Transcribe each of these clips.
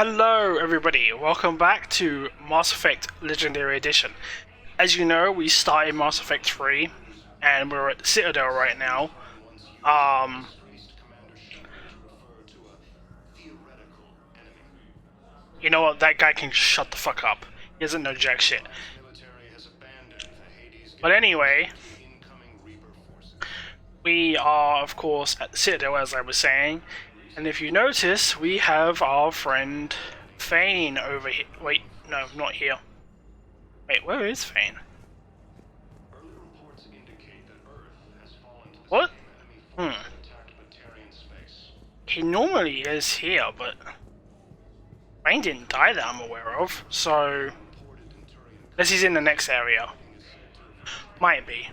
Hello everybody, welcome back to Mass Effect Legendary Edition. As you know, we started Mass Effect 3, and we're at the Citadel right now. Um, you know what, that guy can shut the fuck up. He doesn't know jack shit. But anyway, we are of course at the Citadel as I was saying, and if you notice, we have our friend Fane over here. Wait, no, not here. Wait, where is Fane? What? Hmm. He normally is here, but Fane didn't die that I'm aware of, so unless he's in the next area. Might be.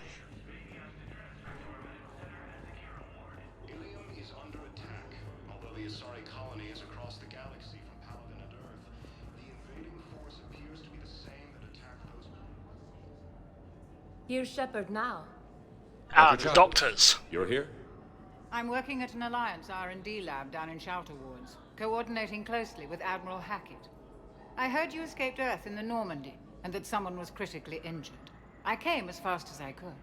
Here's Shepard now. Ah, the doctors. You're here? I'm working at an Alliance R&D lab down in Shelter Wards, coordinating closely with Admiral Hackett. I heard you escaped Earth in the Normandy, and that someone was critically injured. I came as fast as I could.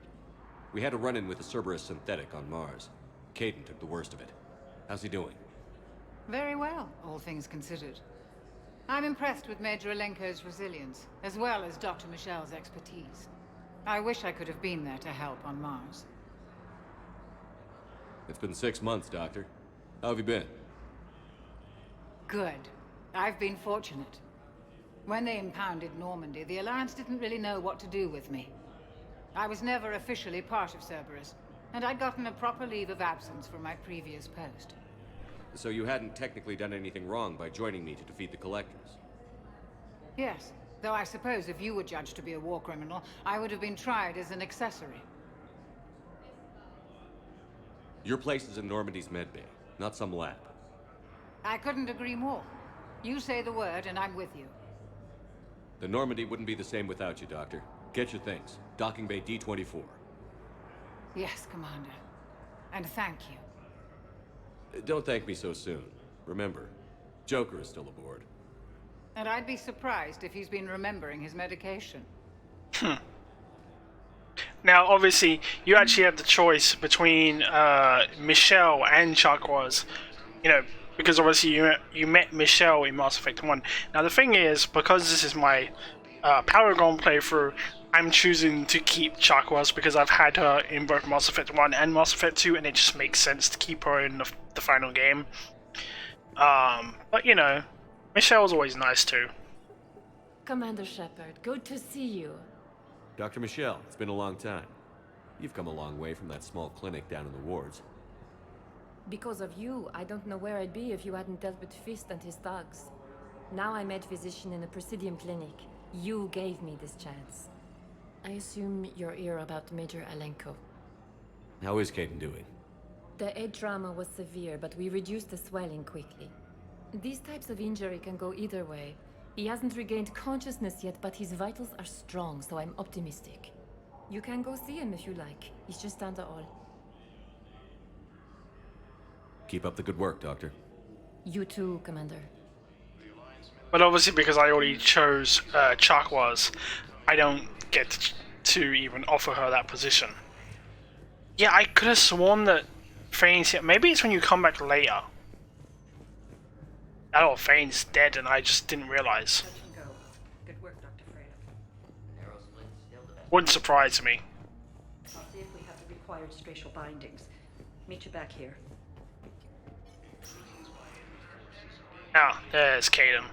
We had a run-in with the Cerberus synthetic on Mars. Kaidan took the worst of it. How's he doing? Very well, all things considered. I'm impressed with Major Alenko's resilience, as well as Dr. Michel's expertise. I wish I could have been there to help on Mars. It's been 6 months, Doctor. How have you been? Good. I've been fortunate. When they impounded Normandy, the Alliance didn't really know what to do with me. I was never officially part of Cerberus, and I'd gotten a proper leave of absence from my previous post. So you hadn't technically done anything wrong by joining me to defeat the Collectors? Yes, though I suppose if you were judged to be a war criminal, I would have been tried as an accessory. Your place is in Normandy's medbay, not some lab. I couldn't agree more. You say the word, and I'm with you. The Normandy wouldn't be the same without you, Doctor. Get your things. Docking Bay D-24. Yes, Commander. And thank you. Don't thank me so soon. Remember, Joker is still aboard. And I'd be surprised if he's been remembering his medication. Now, obviously, you actually have the choice between Michelle and Chakwas. You know, because obviously you met Michelle in Mass Effect 1. Now, the thing is, because this is my Paragon playthrough, I'm choosing to keep Chakwas because I've had her in both Mass Effect 1 and Mass Effect 2, and it just makes sense to keep her in the final game. But, you know, Michelle's always nice too. Commander Shepard, good to see you. Dr. Michelle, it's been a long time. You've come a long way from that small clinic down in the wards. Because of you, I don't know where I'd be if you hadn't dealt with Fist and his thugs. Now I'm head physician in a Presidium clinic. You gave me this chance. I assume you're here about Major Alenko. How is Kaidan doing? The head trauma was severe, but we reduced the swelling quickly. These types of injury can go either way. He hasn't regained consciousness yet, but his vitals are strong, so I'm optimistic. You can go see him if you like. He's just down the hall. Keep up the good work, Doctor. You too, Commander. But obviously, because I already chose Chakwas, I don't get to even offer her that position. Yeah, I could have sworn that Fane's here. Maybe it's when you come back later. Oh, Fane's dead and I just didn't realize. Good work, Dr. Freya. Wouldn't surprise me. I'll see if we have the required stracial bindings. Meet you back here. Ah, there's Kaidan.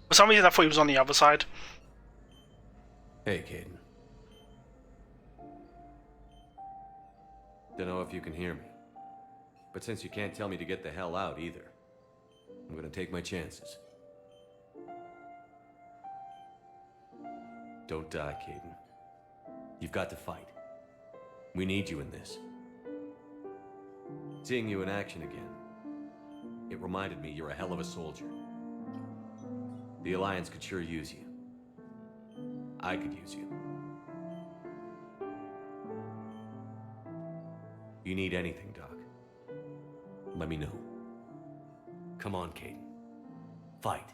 For some reason I thought he was on the other side. Hey, Kaidan. Don't know if you can hear me. But since you can't tell me to get the hell out either, I'm gonna take my chances. Don't die, Kaidan. You've got to fight. We need you in this. Seeing you in action again, it reminded me you're a hell of a soldier. The Alliance could sure use you. I could use you. You need anything, Doc, let me know. Come on, Kaidan. Fight.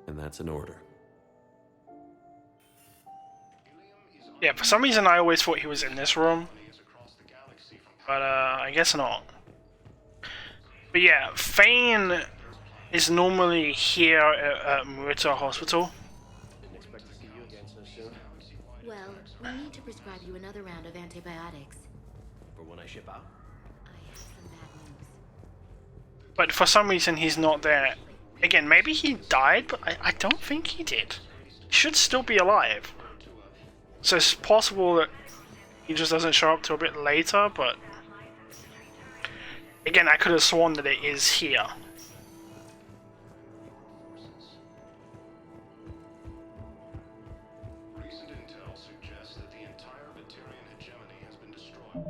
And that's an order. Yeah, for some reason I always thought he was in this room. But I guess not. But yeah, Thane is normally here at Murta Hospital. Well, we need to prescribe you another round of antibiotics. For when I ship out? I have some bad news. But for some reason he's not there. Again, maybe he died, but I don't think he did. He should still be alive. So it's possible that he just doesn't show up till a bit later, but... Again, I could have sworn that it is here. Recent intel suggests that the entire Batarian hegemony has been destroyed.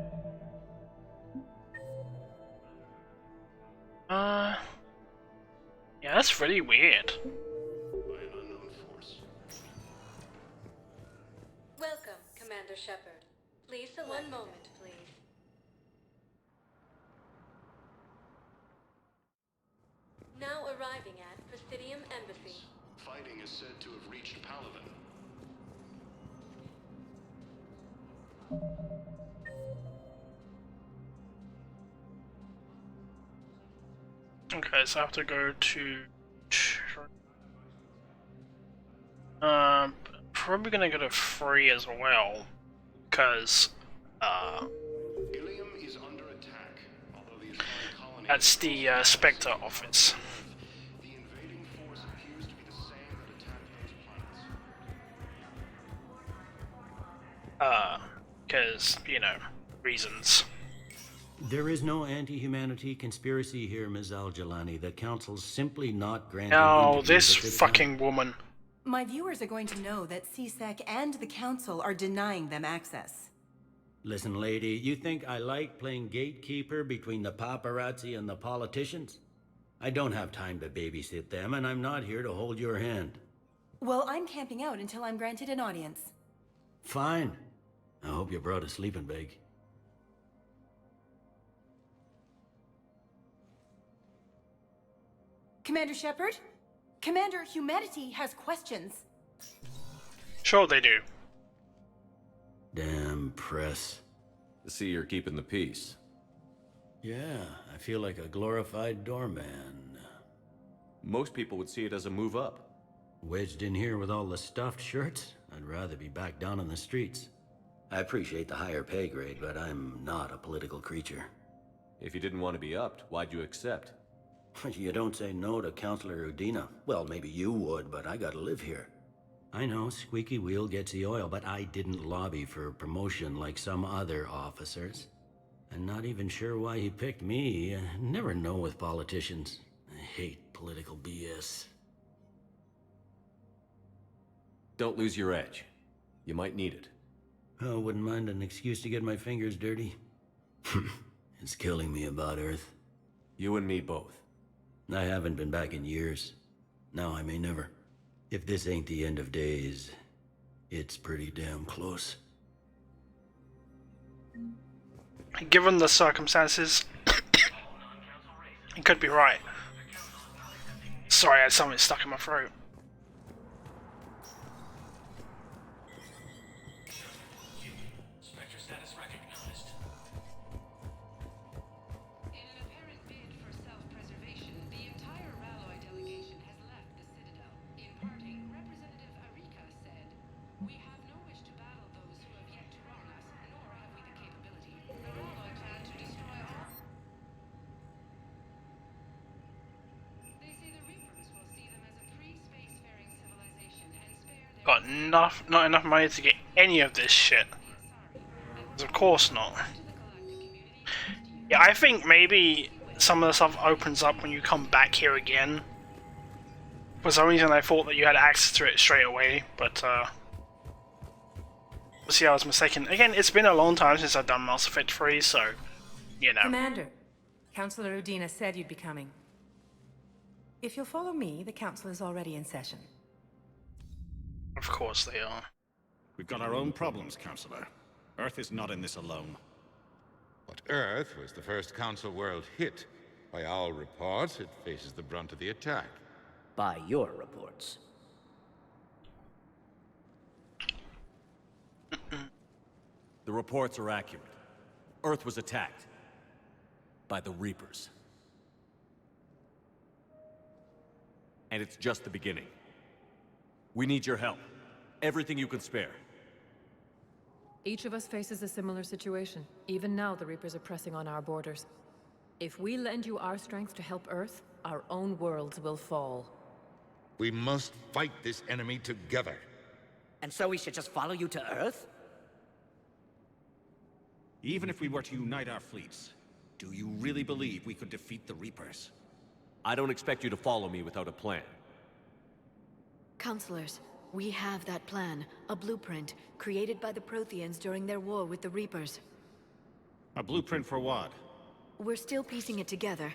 Yeah, that's really weird. By an unknown force. Welcome, Commander Shepard. Please select. One moment, please. Now arriving at Presidium Embassy. Fighting is said to have reached Palaven. Okay, so I have to go to... probably gonna go to 3 as well, because, Ilium is under attack, although the Asari colony... that's the, Spectre office. The invading force appears to be the same that attacked those planets. Because, you know, reasons. There is no anti-humanity conspiracy here, Ms. Al-Jalani. The Council's simply not granting Oh, interviews this at this fucking time. woman. My viewers are going to know that CSEC and the Council are denying them access. Listen, lady, you think I like playing gatekeeper between the paparazzi and the politicians? I don't have time to babysit them, and I'm not here to hold your hand. Well, I'm camping out until I'm granted an audience. Fine. I hope you brought a sleeping bag. Commander Shepard? Commander, humanity has questions. Sure they do. Damn press. To see you're keeping the peace. Yeah, I feel like a glorified doorman. Most people would see it as a move up. Wedged in here with all the stuffed shirts? I'd rather be back down on the streets. I appreciate the higher pay grade, but I'm not a political creature. If you didn't want to be upped, why'd you accept? You don't say no to Counselor Udina. Well, maybe you would, but I gotta live here. I know, squeaky wheel gets the oil, but I didn't lobby for promotion like some other officers. I'm not even sure why he picked me. Never know with politicians. I hate political BS. Don't lose your edge. You might need it. Oh, wouldn't mind an excuse to get my fingers dirty. It's killing me about Earth. You and me both. I haven't been back in years. Now I may never. If this ain't the end of days, it's pretty damn close. Given the circumstances, it could be right. Sorry, I had something stuck in my throat. Spectre status recognized. In an apparent bid for self-preservation, the entire Ralloy delegation has left the Citadel. In parting, Representative Arika said, "We have no wish to battle those who have yet to wrong us, nor have we the capability. The Ralloy plan to destroy all." They say the Reapers will see them as a pre-spacefaring civilization and spare their... Got not enough money to get any of this shit. Of course not. Yeah, I think maybe some of the stuff opens up when you come back here again. For some reason I thought that you had access to it straight away, but see, I was mistaken. Again, it's been a long time since I've done Mass Effect 3, so, you know. Commander, Councilor Udina said you'd be coming. If you'll follow me, the council is already in session. Of course they are. We've got our own problems, Counselor. Earth is not in this alone. Earth was the first Council world hit. By all reports, it faces the brunt of the attack. By your reports. The reports are accurate. Earth was attacked by the Reapers. And it's just the beginning. We need your help. Everything you can spare. Each of us faces a similar situation. Even now, the Reapers are pressing on our borders. If we lend you our strength to help Earth, our own worlds will fall. We must fight this enemy together. And so we should just follow you to Earth? Even if we were to unite our fleets, do you really believe we could defeat the Reapers? I don't expect you to follow me without a plan. Counselors, we have that plan. A blueprint, created by the Protheans during their war with the Reapers. A blueprint for what? We're still piecing it together.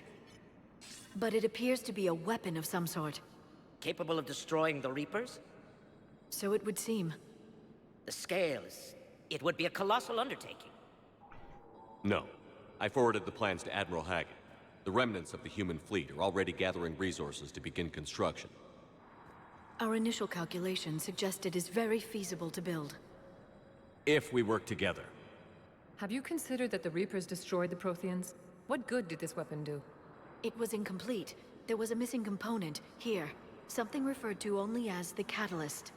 But it appears to be a weapon of some sort. Capable of destroying the Reapers? So it would seem. The scale is... it would be a colossal undertaking. No. I forwarded the plans to Admiral Hagen. The remnants of the human fleet are already gathering resources to begin construction. Our initial calculations suggest it is very feasible to build. If we work together. Have you considered that the Reapers destroyed the Protheans? What good did this weapon do? It was incomplete. There was a missing component, here. Something referred to only as the Catalyst.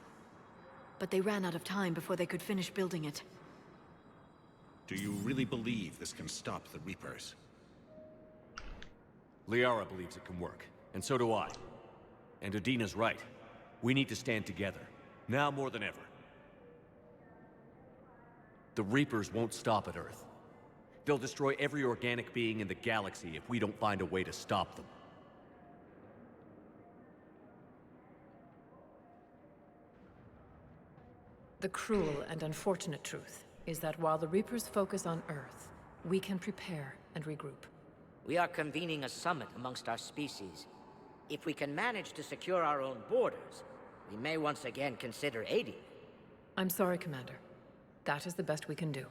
But they ran out of time before they could finish building it. Do you really believe this can stop the Reapers? Liara believes it can work, and so do I. And Udina's right. We need to stand together, now more than ever. The Reapers won't stop at Earth. They'll destroy every organic being in the galaxy if we don't find a way to stop them. The cruel and unfortunate truth is that while the Reapers focus on Earth, we can prepare and regroup. We are convening a summit amongst our species. If we can manage to secure our own borders, we may once again consider aiding. I'm sorry, Commander. That is the best we can do.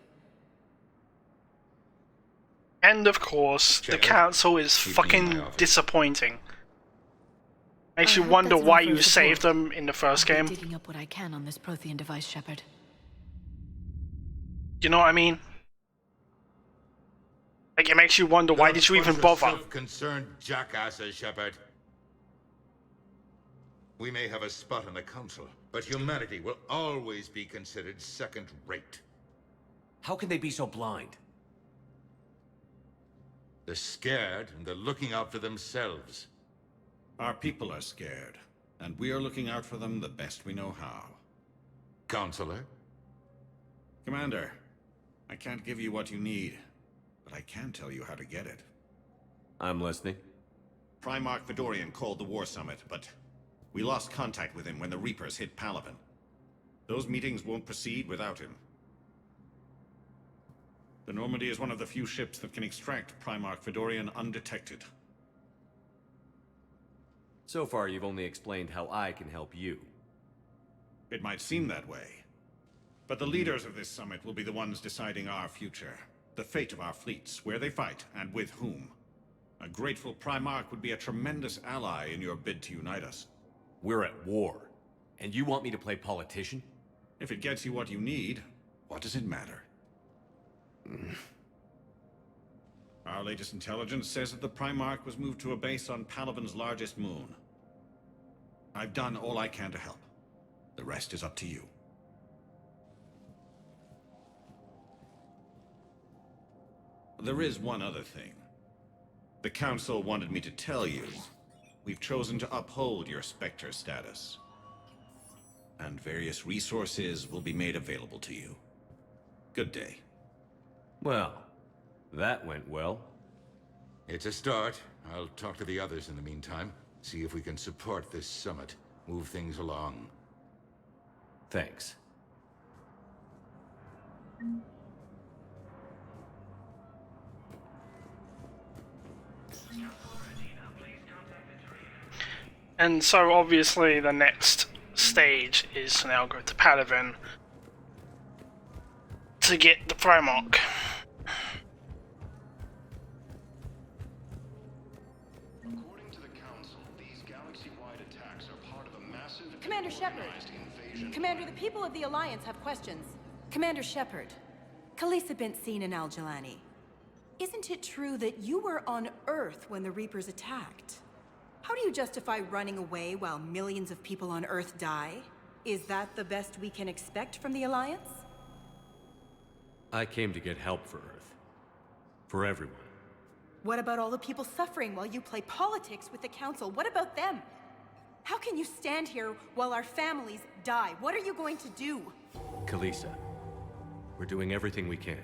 And of course, the Council is fucking disappointing. Makes you wonder why you saved them in the first game. Digging up what I can on this Prothean device, Shepard. You know what I mean? Like, it makes you wonder, why did you even bother? Self-concerned jackasses, Shepard. We may have a spot in the Council, but humanity will always be considered second-rate. How can they be so blind? They're scared, and they're looking out for themselves. Our people are scared, and we are looking out for them the best we know how. Counselor? Commander, I can't give you what you need, but I can tell you how to get it. I'm listening. Primarch Fedorian called the War Summit, but we lost contact with him when the Reapers hit Palaven. Those meetings won't proceed without him. The Normandy is one of the few ships that can extract Primarch Fedorian undetected. So far, you've only explained how I can help you. It might seem that way. But the leaders of this summit will be the ones deciding our future. The fate of our fleets, where they fight, and with whom. A grateful Primarch would be a tremendous ally in your bid to unite us. We're at war. And you want me to play politician? If it gets you what you need, what does it matter? Our latest intelligence says that the Primarch was moved to a base on Palaven's largest moon. I've done all I can to help. The rest is up to you. There is one other thing. The Council wanted me to tell you, we've chosen to uphold your Spectre status. And various resources will be made available to you. Good day. Well, that went well. It's a start. I'll talk to the others in the meantime. See if we can support this summit. Move things along. Thanks. And so obviously the next stage is to now go to Palaven to get the Primarch. Shepard. Commander, the people of the Alliance have questions. Commander Shepard, Khalisah bint Sin and Al-Jalani. Isn't it true that you were on Earth when the Reapers attacked? How do you justify running away while millions of people on Earth die? Is that the best we can expect from the Alliance? I came to get help for Earth. For everyone. What about all the people suffering while you play politics with the Council? What about them? How can you stand here while our families die? What are you going to do? Khalisah, we're doing everything we can.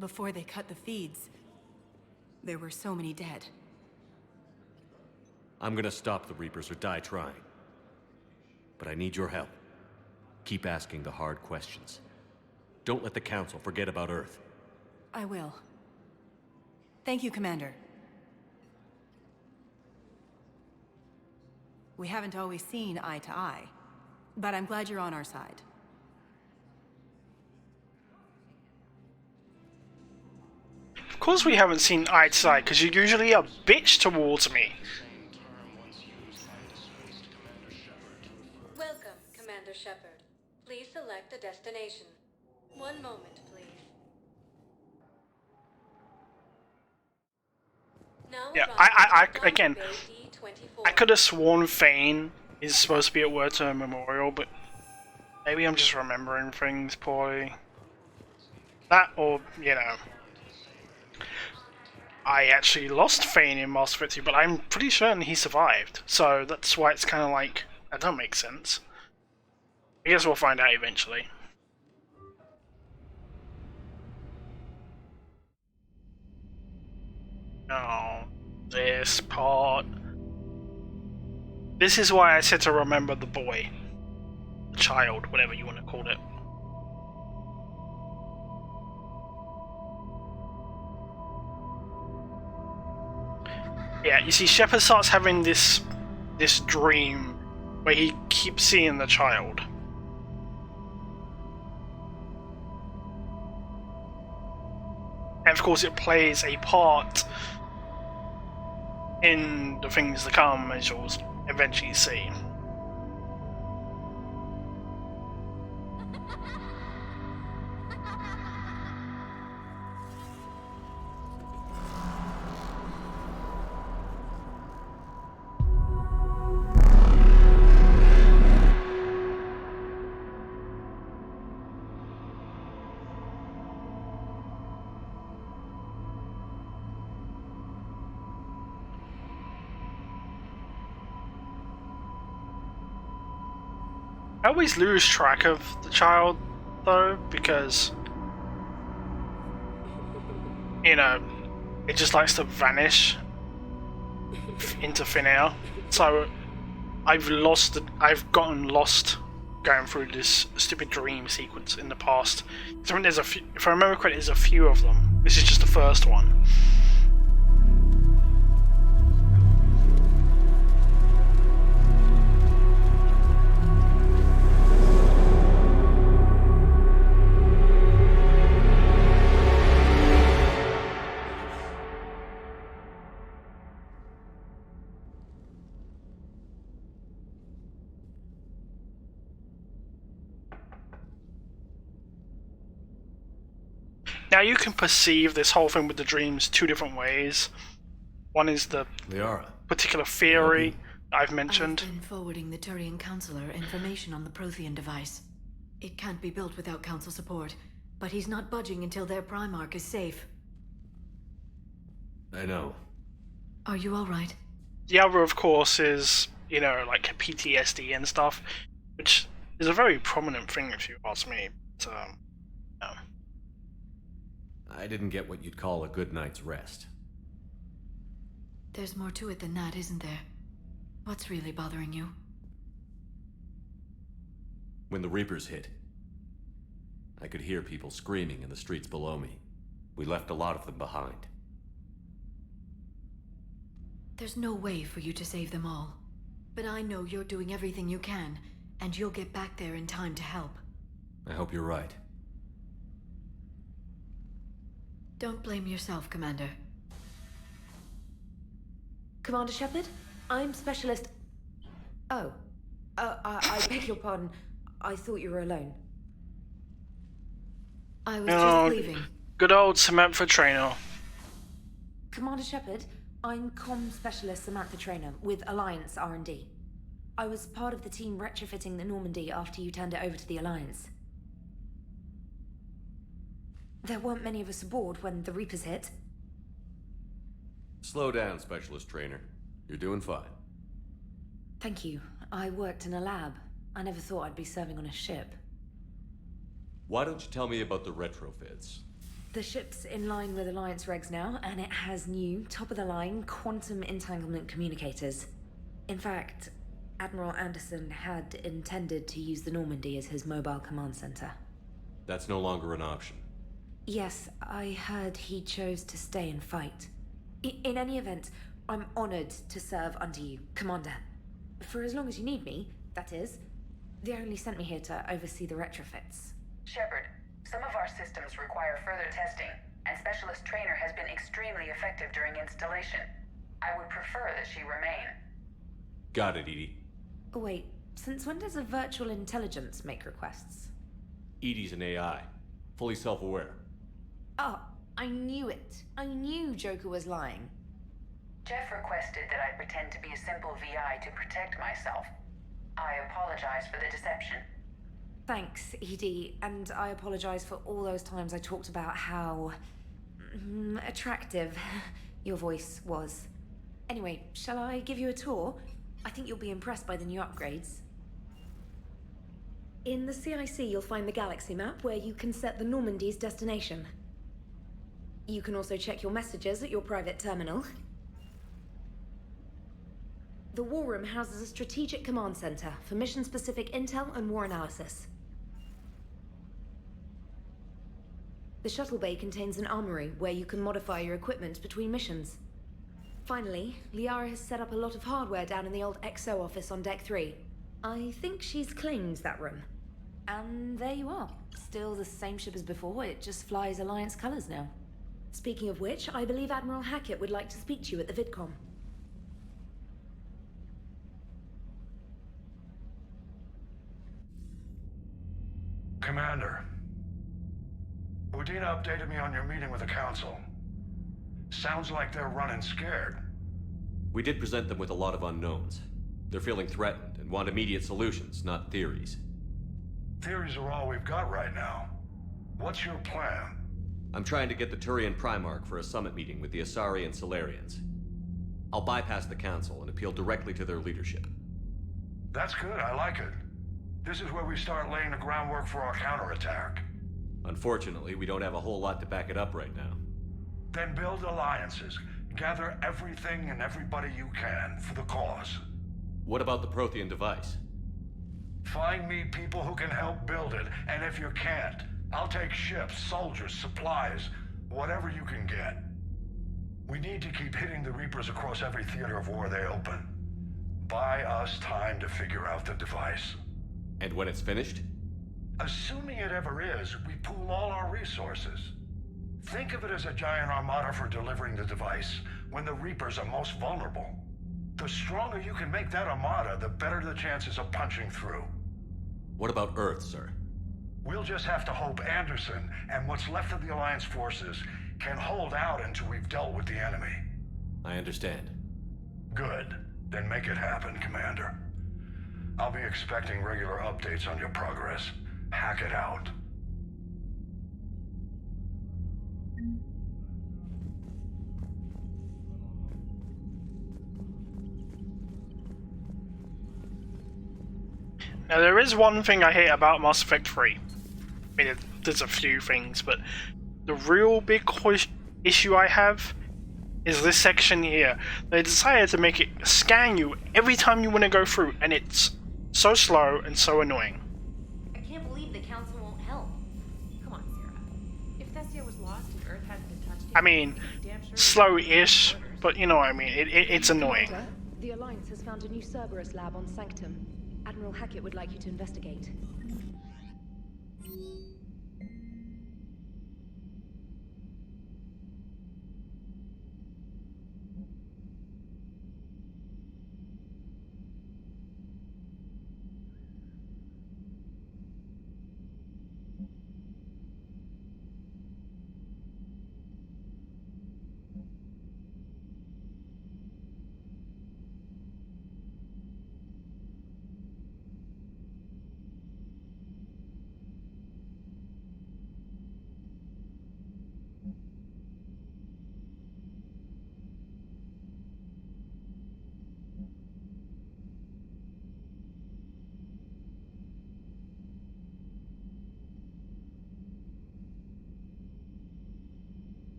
Before they cut the feeds, there were so many dead. I'm gonna stop the Reapers or die trying. But I need your help. Keep asking the hard questions. Don't let the Council forget about Earth. I will. Thank you, Commander. We haven't always seen eye to eye, but I'm glad you're on our side. Of course we haven't seen eye to eye, because you're usually a bitch towards me. Welcome, Commander Shepard. Please select a destination. One moment, please. Now Yeah, again, I could have sworn Fane is supposed to be at Werther Memorial, but maybe I'm just remembering things poorly. That, or, you know, I actually lost Fane in Mass Effect 2, but I'm pretty certain he survived, so that's why it's kind of like, that don't make sense. I guess we'll find out eventually. Oh, this part. This is why I said to remember the boy. The child, whatever you want to call it. Yeah, you see, Shepard starts having this dream where he keeps seeing the child. And of course it plays a part in the things to come, as you'll eventually see. I always lose track of the child, though, because, you know, it just likes to vanish into thin air. So I've gotten lost going through this stupid dream sequence in the past. So I think there's a few, if I remember correctly, there's a few of them. This is just the first one. Now you can perceive this whole thing with the dreams two different ways. One is the particular theory I've mentioned. I've been forwarding the Turian Counselor information on the Prothean device. It can't be built without Council support, but he's not budging until their Primarch is safe. I know. Are you alright? The other, of course, is, you know, like PTSD and stuff, which is a very prominent thing if you ask me. But, no. I didn't get what you'd call a good night's rest. There's more to it than that, isn't there? What's really bothering you? When the Reapers hit, I could hear people screaming in the streets below me. We left a lot of them behind. There's no way for you to save them all. But I know you're doing everything you can, and you'll get back there in time to help. I hope you're right. Don't blame yourself, Commander. Commander Shepard, I'm Specialist... Oh. I beg your pardon. I thought you were alone. I was Oh, just leaving. good old Samantha Trainer. Commander Shepard, I'm comm specialist Samantha Trainer with Alliance R&D. I was part of the team retrofitting the Normandy after you turned it over to the Alliance. There weren't many of us aboard when the Reapers hit. Slow down, Specialist Trainer. You're doing fine. Thank you. I worked in a lab. I never thought I'd be serving on a ship. Why don't you tell me about the retrofits? The ship's in line with Alliance regs now, and it has new, top-of-the-line quantum entanglement communicators. In fact, Admiral Anderson had intended to use the Normandy as his mobile command center. That's no longer an option. Yes, I heard he chose to stay and fight. In any event, I'm honored to serve under you, Commander. For as long as you need me, that is. They only sent me here to oversee the retrofits. Shepard, some of our systems require further testing, and Specialist Trainer has been extremely effective during installation. I would prefer that she remain. Got it, Edie. Wait, since when does a virtual intelligence make requests? Edie's an AI. Fully self-aware. Oh, I knew it. I knew Joker was lying. Jeff requested that I pretend to be a simple VI to protect myself. I apologize for the deception. Thanks, Edie, and I apologize for all those times I talked about how attractive your voice was. Anyway, shall I give you a tour? I think you'll be impressed by the new upgrades. In the CIC, you'll find the galaxy map where you can set the Normandy's destination. You can also check your messages at your private terminal. The War Room houses a strategic command center for mission-specific intel and war analysis. The shuttle bay contains an armory where you can modify your equipment between missions. Finally, Liara has set up a lot of hardware down in the old XO office on Deck 3. I think she's claimed that room. And there you are. Still the same ship as before, it just flies Alliance colors now. Speaking of which, I believe Admiral Hackett would like to speak to you at the VidCom. Commander, Udina updated me on your meeting with the Council. Sounds like they're running scared. We did present them with a lot of unknowns. They're feeling threatened and want immediate solutions, not theories. Theories are all we've got right now. What's your plan? I'm trying to get the Turian Primarch for a summit meeting with the Asari and Solarians. I'll bypass the Council and appeal directly to their leadership. That's good, I like it. This is where we start laying the groundwork for our counterattack. Unfortunately, we don't have a whole lot to back it up right now. Then build alliances. Gather everything and everybody you can for the cause. What about the Prothean device? Find me people who can help build it, and if you can't, I'll take ships, soldiers, supplies, whatever you can get. We need to keep hitting the Reapers across every theater of war they open. Buy us time to figure out the device. And when it's finished? Assuming it ever is, we pool all our resources. Think of it as a giant armada for delivering the device when the Reapers are most vulnerable. The stronger you can make that armada, the better the chances of punching through. What about Earth, sir? We'll just have to hope Anderson and what's left of the Alliance forces can hold out until we've dealt with the enemy. I understand. Good. Then make it happen, Commander. I'll be expecting regular updates on your progress. Hack it out. Now, there is one thing I hate about Mass Effect 3. I mean, there's a few things, but the real big issue I have is this section here. They decided to make it scan you every time you want to go through, and it's so slow and so annoying. I can't believe the Council won't help. Come on, Sarah. If Thessia was lost and Earth hadn't been touched, I mean, slow-ish, but you know what I mean. It's annoying. Commander, the Alliance has found a new Cerberus lab on Sanctum. Admiral Hackett would like you to investigate.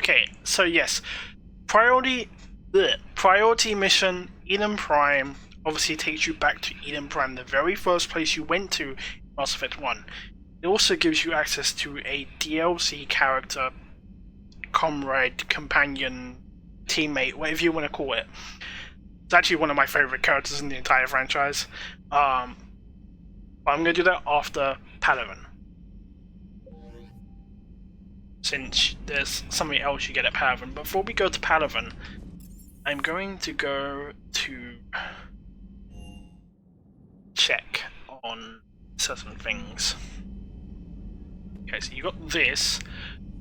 Okay, so yes, priority mission Eden Prime obviously takes you back to Eden Prime, the very first place you went to in Mass Effect 1. It also gives you access to a DLC character, comrade, companion, teammate, whatever you want to call it. It's actually one of my favorite characters in the entire franchise. But I'm going to do that after Palaven, since there's something else you get at Palaven. Before we go to Palaven, I'm going to go to check on certain things. Okay, so you got this,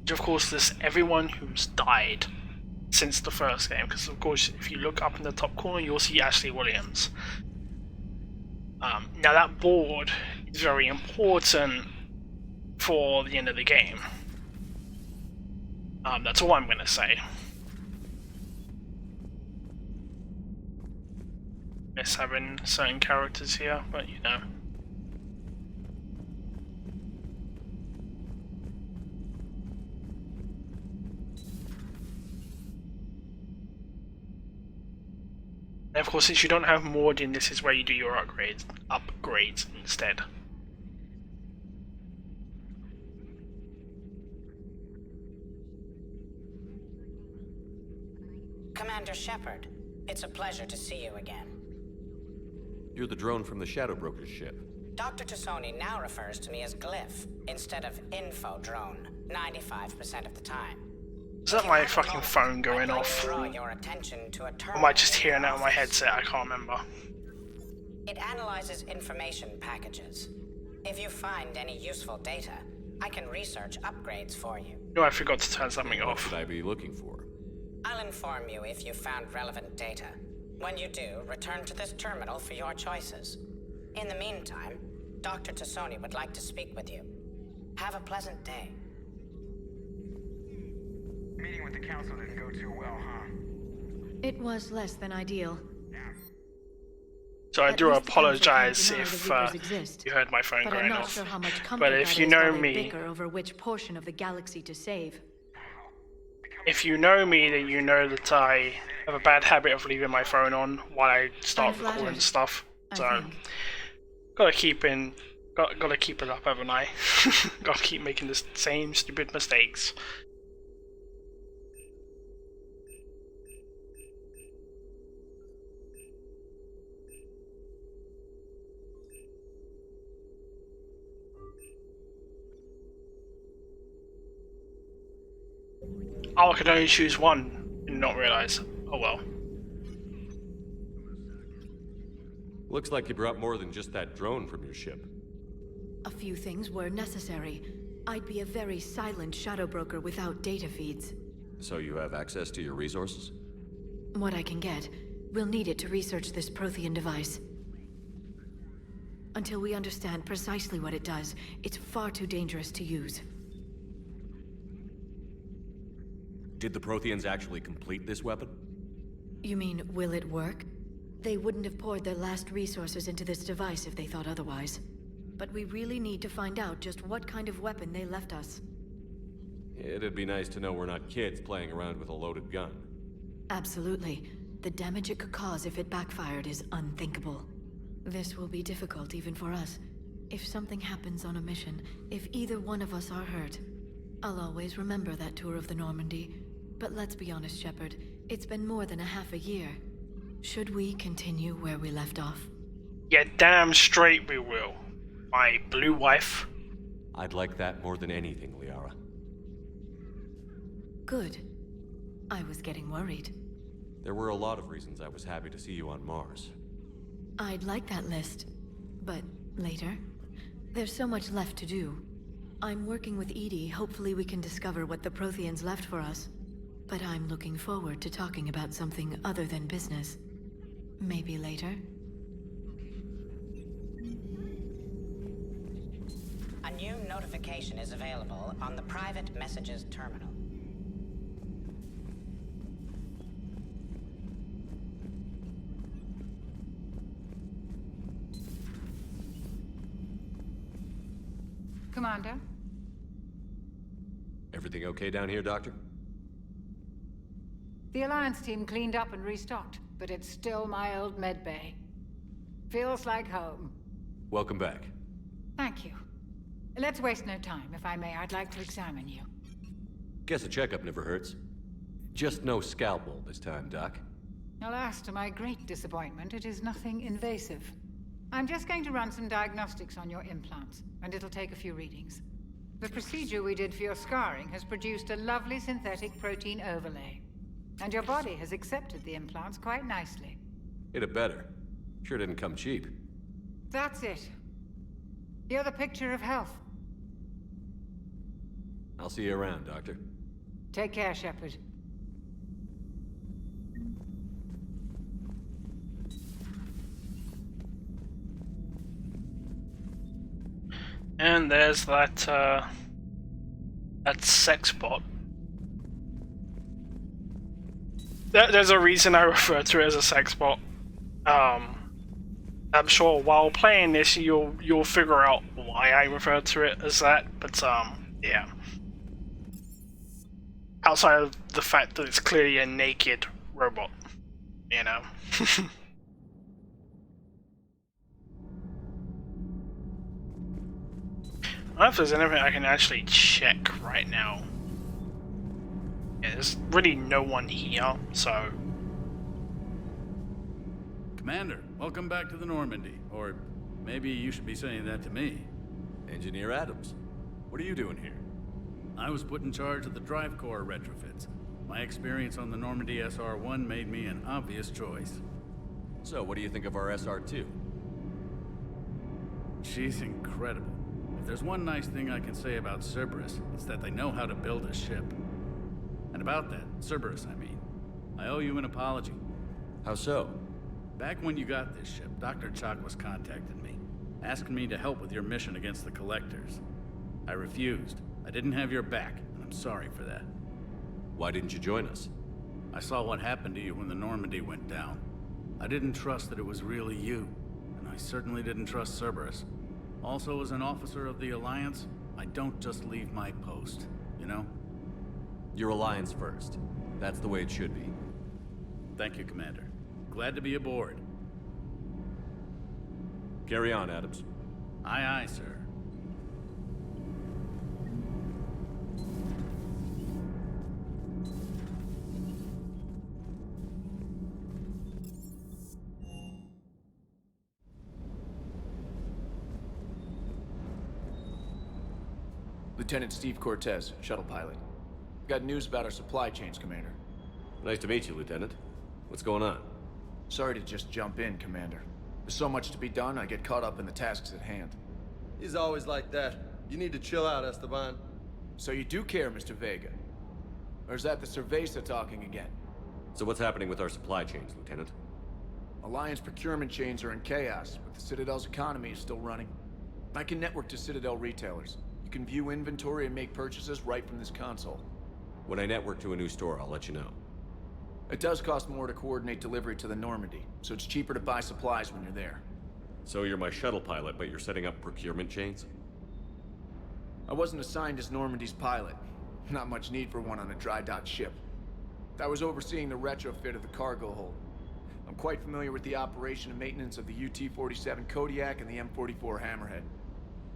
which of course lists everyone who's died since the first game, because of course if you look up in the top corner you'll see Ashley Williams. Now that board is very important for the end of the game. That's all I'm going to say. Miss having certain characters here, but you know. And of course, since you don't have Mordin, this is where you do your upgrades instead. Commander Shepard, it's a pleasure to see you again. You're the drone from the Shadow Broker's ship. Dr. Tassoni now refers to me as Glyph instead of Info Drone 95% of the time. Is that my fucking phone going off? Draw your attention to a Or am I just hearing out of my headset? I can't remember. It analyzes information packages. If you find any useful data, I can research upgrades for you. No, I forgot to turn something off. What should I be looking for? I'll inform you if you found relevant data. When you do, return to this terminal for your choices. In the meantime, Dr. Tassoni would like to speak with you. Have a pleasant day. Meeting with the council didn't go too well, huh? It was less than ideal. So I At do least the council apologize can't deny if the Reapers exist. you heard my phone But going I'm not off. sure how much comfort But if that you is know while they me, bicker over which portion of the galaxy to save. if you know me, then you know that I have a bad habit of leaving my phone on while I start I'm recording flattered, stuff. I So think. gotta keep it up, haven't I? Gotta keep making the same stupid mistakes. Oh, I could only choose one. Did not realize. Oh well. Looks like you brought more than just that drone from your ship. A few things were necessary. I'd be a very silent shadow broker without data feeds. So you have access to your resources? What I can get. We'll need it to research this Prothean device. Until we understand precisely what it does, it's far too dangerous to use. Did the Protheans actually complete this weapon? You mean, will it work? They wouldn't have poured their last resources into this device if they thought otherwise. But we really need to find out just what kind of weapon they left us. It'd be nice to know we're not kids playing around with a loaded gun. Absolutely. The damage it could cause if it backfired is unthinkable. This will be difficult even for us. If something happens on a mission, if either one of us are hurt, I'll always remember that tour of the Normandy. But let's be honest, Shepard. It's been more than a half a year. Should we continue where we left off? Yeah, damn straight we will. My blue wife. I'd like that more than anything, Liara. Good. I was getting worried. There were a lot of reasons I was happy to see you on Mars. I'd like that list. But later? There's so much left to do. I'm working with EDI. Hopefully we can discover what the Protheans left for us. But I'm looking forward to talking about something other than business. Maybe later? A new notification is available on the private messages terminal. Commander? Everything okay down here, Doctor? The Alliance team cleaned up and restocked, but it's still my old medbay. Feels like home. Welcome back. Thank you. Let's waste no time. If I may, I'd like to examine you. Guess a checkup never hurts. Just no scalpel this time, Doc. Alas, to my great disappointment, it is nothing invasive. I'm just going to run some diagnostics on your implants, and it'll take a few readings. The procedure we did for your scarring has produced a lovely synthetic protein overlay. And your body has accepted the implants quite nicely. It had better. Sure didn't come cheap. That's it. You're the picture of health. I'll see you around, Doctor. Take care, Shepard. And there's that sex bot. There's a reason I refer to it as a sex bot. I'm sure while playing this, you'll figure out why I refer to it as that. But yeah. Outside of the fact that it's clearly a naked robot, you know. I don't know if there's anything I can actually check right now. Yeah, there's really no one here, so... Commander, welcome back to the Normandy. Or maybe you should be saying that to me. Engineer Adams, what are you doing here? I was put in charge of the drive core retrofits. My experience on the Normandy SR-1 made me an obvious choice. So, what do you think of our SR-2? She's incredible. If there's one nice thing I can say about Cerberus, it's that they know how to build a ship. And about that, Cerberus, I mean, I owe you an apology. How so? Back when you got this ship, Dr. Chakwas contacted me, asking me to help with your mission against the Collectors. I refused. I didn't have your back, and I'm sorry for that. Why didn't you join us? I saw what happened to you when the Normandy went down. I didn't trust that it was really you, and I certainly didn't trust Cerberus. Also, as an officer of the Alliance, I don't just leave my post, you know? Your Alliance first. That's the way it should be. Thank you, Commander. Glad to be aboard. Carry on, Adams. Aye, aye, sir. Lieutenant Steve Cortez, shuttle pilot. Got news about our supply chains, Commander. Nice to meet you, Lieutenant. What's going on? Sorry to just jump in, Commander. There's so much to be done, I get caught up in the tasks at hand. He's always like that. You need to chill out, Esteban. So you do care, Mr. Vega? Or is that the Cerveza talking again? So what's happening with our supply chains, Lieutenant? Alliance procurement chains are in chaos, but the Citadel's economy is still running. I can network to Citadel retailers. You can view inventory and make purchases right from this console. When I network to a new store, I'll let you know. It does cost more to coordinate delivery to the Normandy, so it's cheaper to buy supplies when you're there. So you're my shuttle pilot, but you're setting up procurement chains? I wasn't assigned as Normandy's pilot. Not much need for one on a dry dock ship. I was overseeing the retrofit of the cargo hold. I'm quite familiar with the operation and maintenance of the UT-47 Kodiak and the M44 Hammerhead.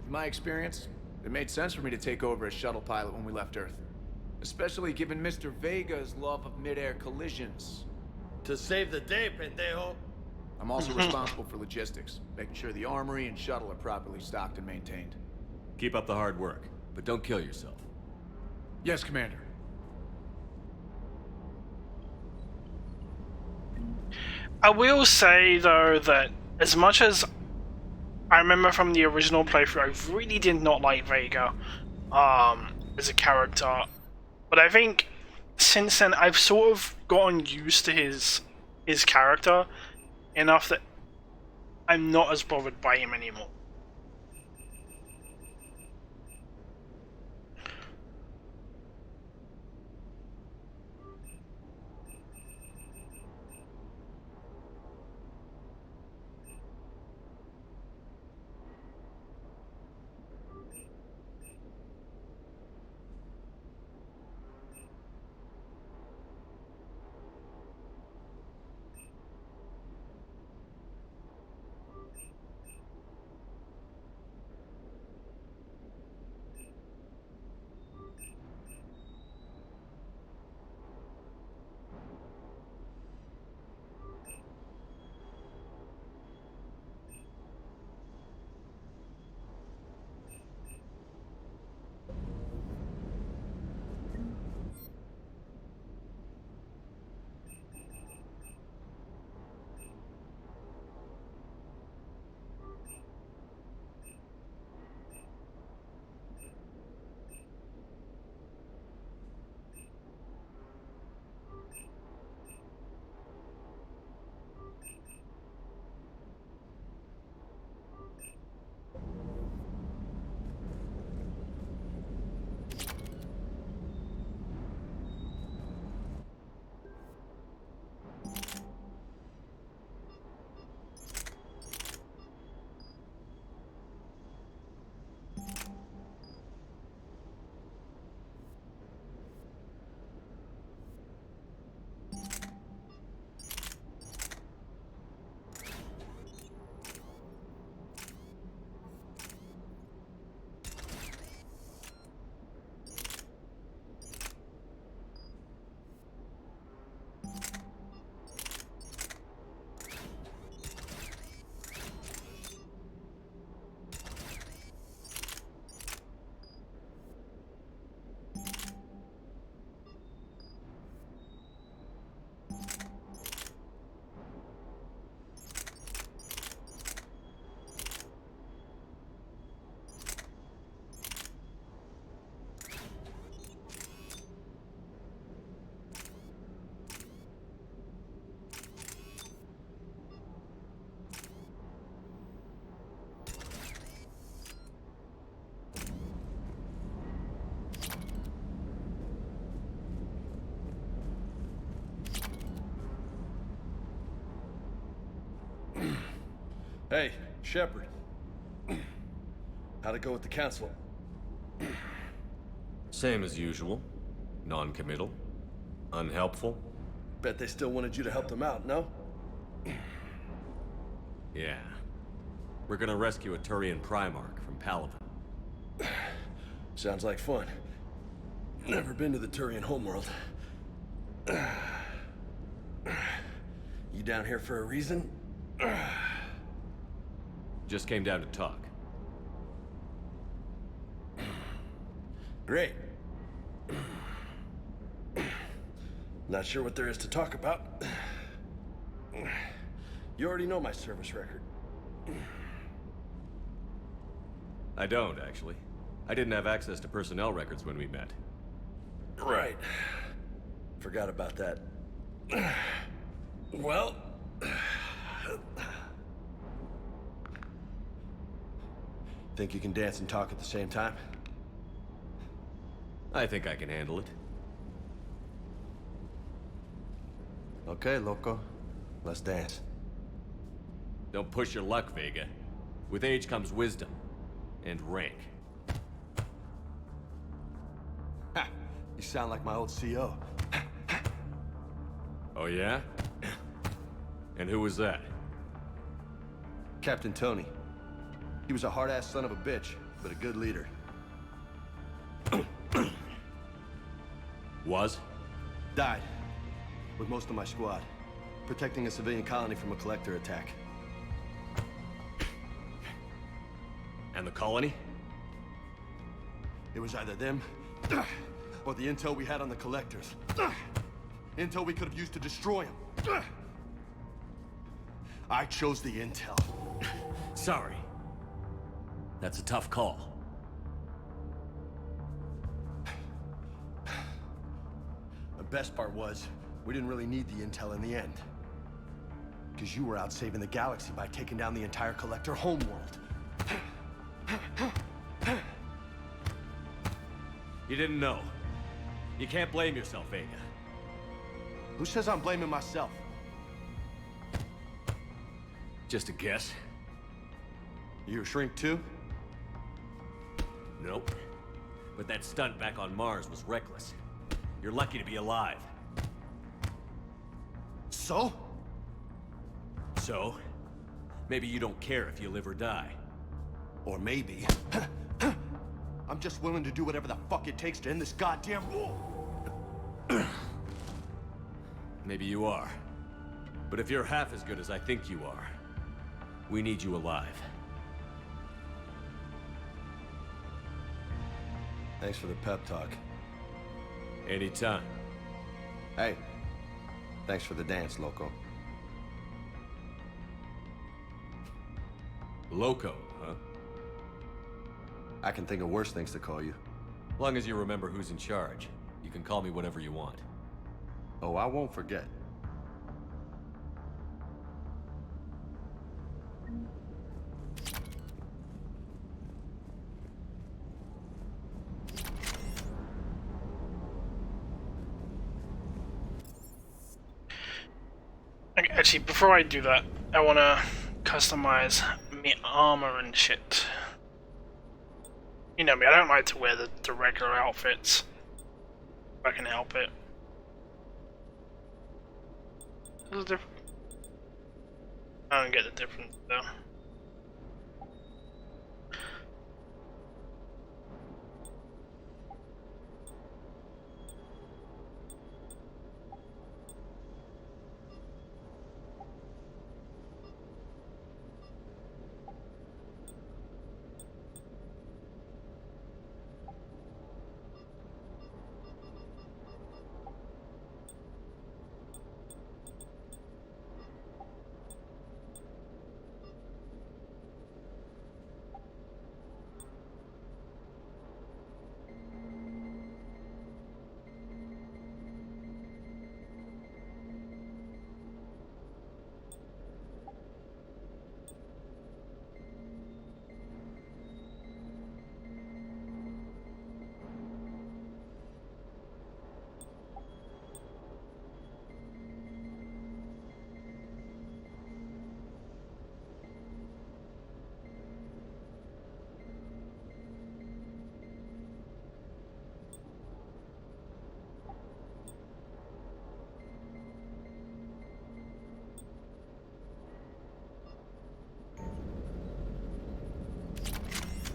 In my experience, it made sense for me to take over as shuttle pilot when we left Earth. Especially given Mr. Vega's love of mid-air collisions. To save the day, pendejo. I'm also responsible for logistics, making sure the armory and shuttle are properly stocked and maintained. Keep up the hard work, but don't kill yourself. Yes, Commander. I will say, though, that as much as I remember from the original playthrough, I really did not like Vega as a character. But I think since then, I've sort of gotten used to his character enough that I'm not as bothered by him anymore. Hey, Shepard. How'd it go with the council? Same as usual. Non-committal. Unhelpful. Bet they still wanted you to help them out, no? Yeah. We're gonna rescue a Turian Primarch from Palaven. Sounds like fun. Never been to the Turian homeworld. You down here for a reason? Just came down to talk. Great. Not sure what there is to talk about. You already know my service record. I don't, actually. I didn't have access to personnel records when we met. Right. Forgot about that. Well... Think you can dance and talk at the same time? I think I can handle it. Okay, loco. Let's dance. Don't push your luck, Vega. With age comes wisdom. And rank. Ha! You sound like my old CO. Oh yeah? And who was that? Captain Tony. He was a hard-ass son of a bitch, but a good leader. Was? Died. With most of my squad. Protecting a civilian colony from a collector attack. And the colony? It was either them, or the intel we had on the collectors. Intel we could have used to destroy them. I chose the intel. Sorry. That's a tough call. The best part was, we didn't really need the intel in the end. Because you were out saving the galaxy by taking down the entire collector homeworld. You didn't know. You can't blame yourself, Vega. Who says I'm blaming myself? Just a guess. You a shrink too? Nope. But that stunt back on Mars was reckless. You're lucky to be alive. So? So? Maybe you don't care if you live or die. Or maybe... I'm just willing to do whatever the fuck it takes to end this goddamn war! Maybe you are. But if you're half as good as I think you are, we need you alive. Thanks for the pep talk. Anytime. Hey, thanks for the dance, loco. Loco, huh? I can think of worse things to call you. Long as you remember who's in charge, you can call me whatever you want. Oh, I won't forget. Actually, before I do that, I want to customize my armor and shit. You know me, I don't like to wear the regular outfits. If I can help it. What's the difference? I don't get the difference though.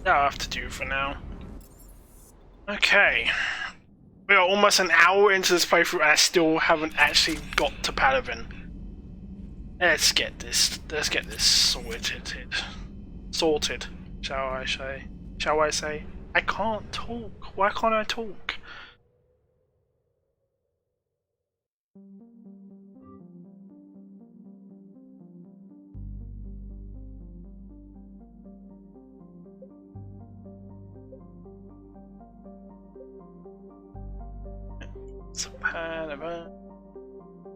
That'll have to do for now. Okay. We are almost an hour into this playthrough and I still haven't actually got to Palaven. Let's get this sorted, shall I say? I can't talk. Why can't I talk?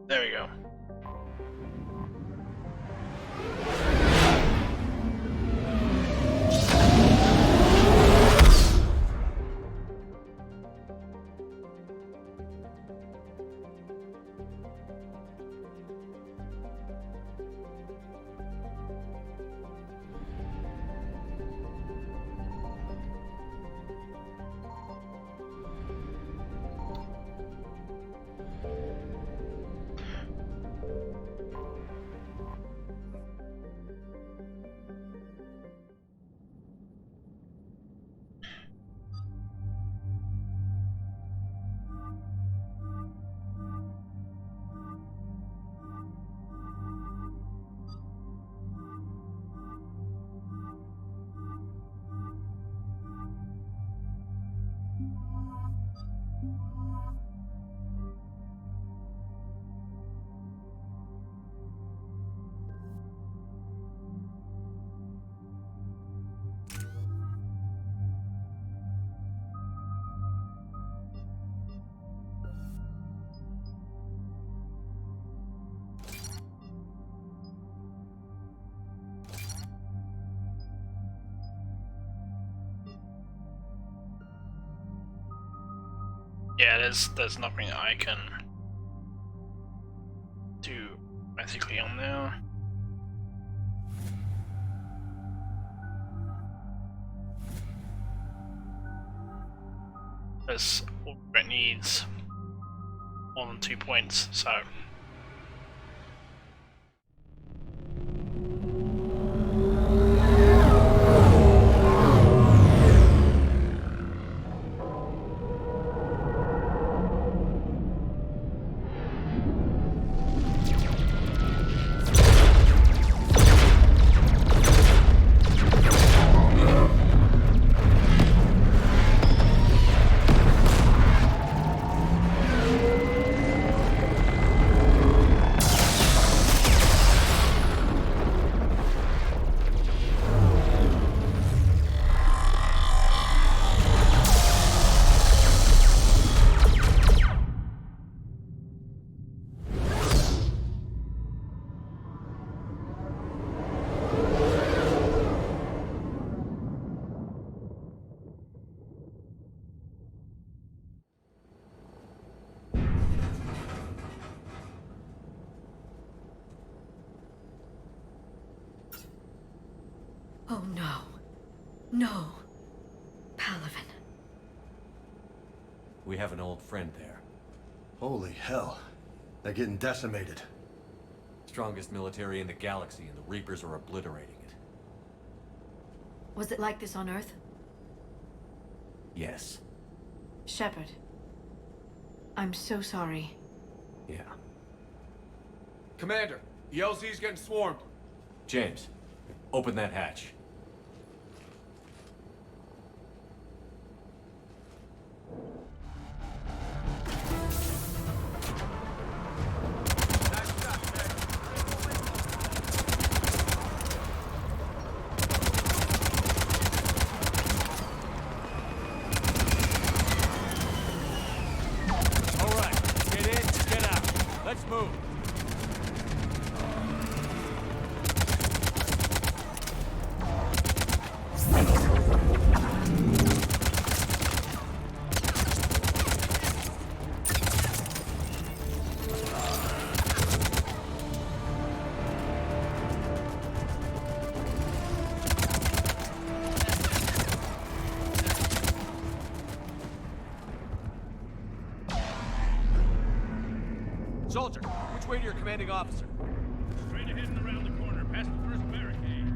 There we go. Yeah, there's nothing I can do basically on there. Because all it needs more than 2 points, so. Oh no. No. Palaven. We have an old friend there. Holy hell. They're getting decimated. Strongest military in the galaxy, and the Reapers are obliterating it. Was it like this on Earth? Yes. Shepard. I'm so sorry. Yeah. Commander, the LZ's getting swarmed. James, open that hatch. Soldier, which way to your commanding officer? Straight ahead and around the corner, past the first barricade.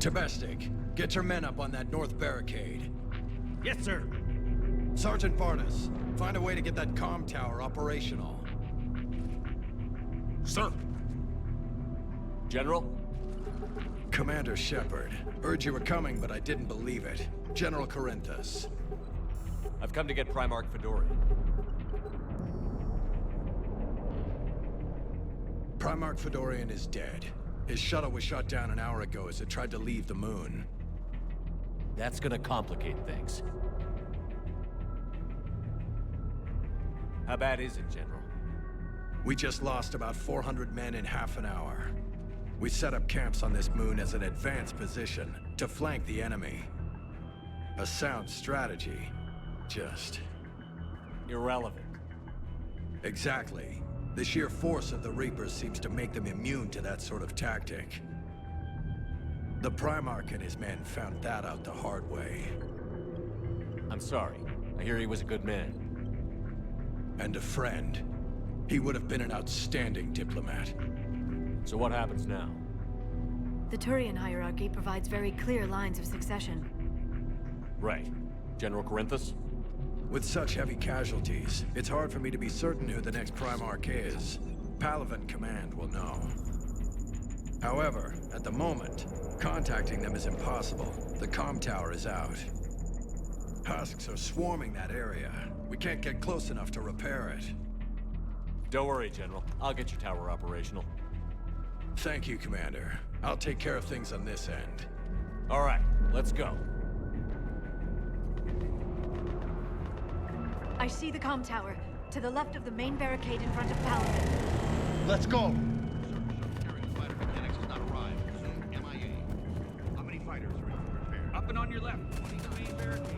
Temestic, get your men up on that north barricade. Yes, sir. Sergeant Barnes, find a way to get that comm tower operational. Sir. General? Commander Shepard. Heard you were coming, but I didn't believe it. General Corinthus. I've come to get Primarch Fedorian. Primarch Fedorian is dead. His shuttle was shot down an hour ago as it tried to leave the moon. That's gonna complicate things. How bad is it, General? We just lost about 400 men in half an hour. We set up camps on this moon as an advanced position to flank the enemy. A sound strategy. Just... irrelevant. Exactly. The sheer force of the Reapers seems to make them immune to that sort of tactic. The Primarch and his men found that out the hard way. I'm sorry. I hear he was a good man. And a friend. He would have been an outstanding diplomat. So what happens now? The Turian hierarchy provides very clear lines of succession. Right. General Corinthus? With such heavy casualties, it's hard for me to be certain who the next Primarch is. Palaven Command will know. However, at the moment, contacting them is impossible. The comm tower is out. Husks are swarming that area. We can't get close enough to repair it. Don't worry, General. I'll get your tower operational. Thank you, Commander. I'll take care of things on this end. All right, let's go. I see the comm tower, to the left of the main barricade in front of Palaven. Let's go! How many fighters are in for repair? Up and on your left, 20 the main barricade.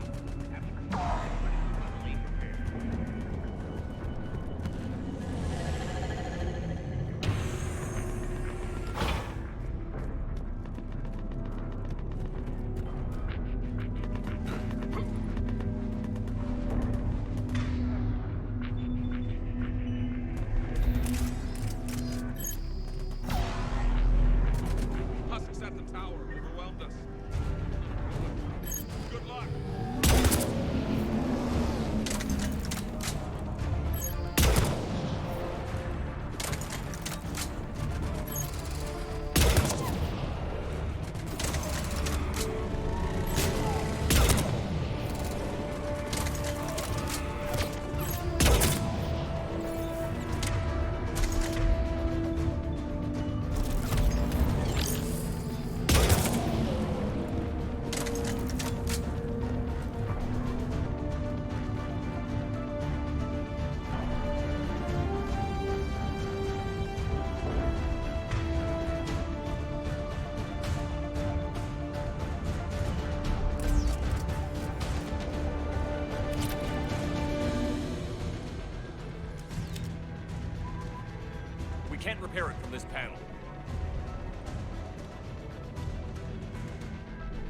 Can't repair it from this panel.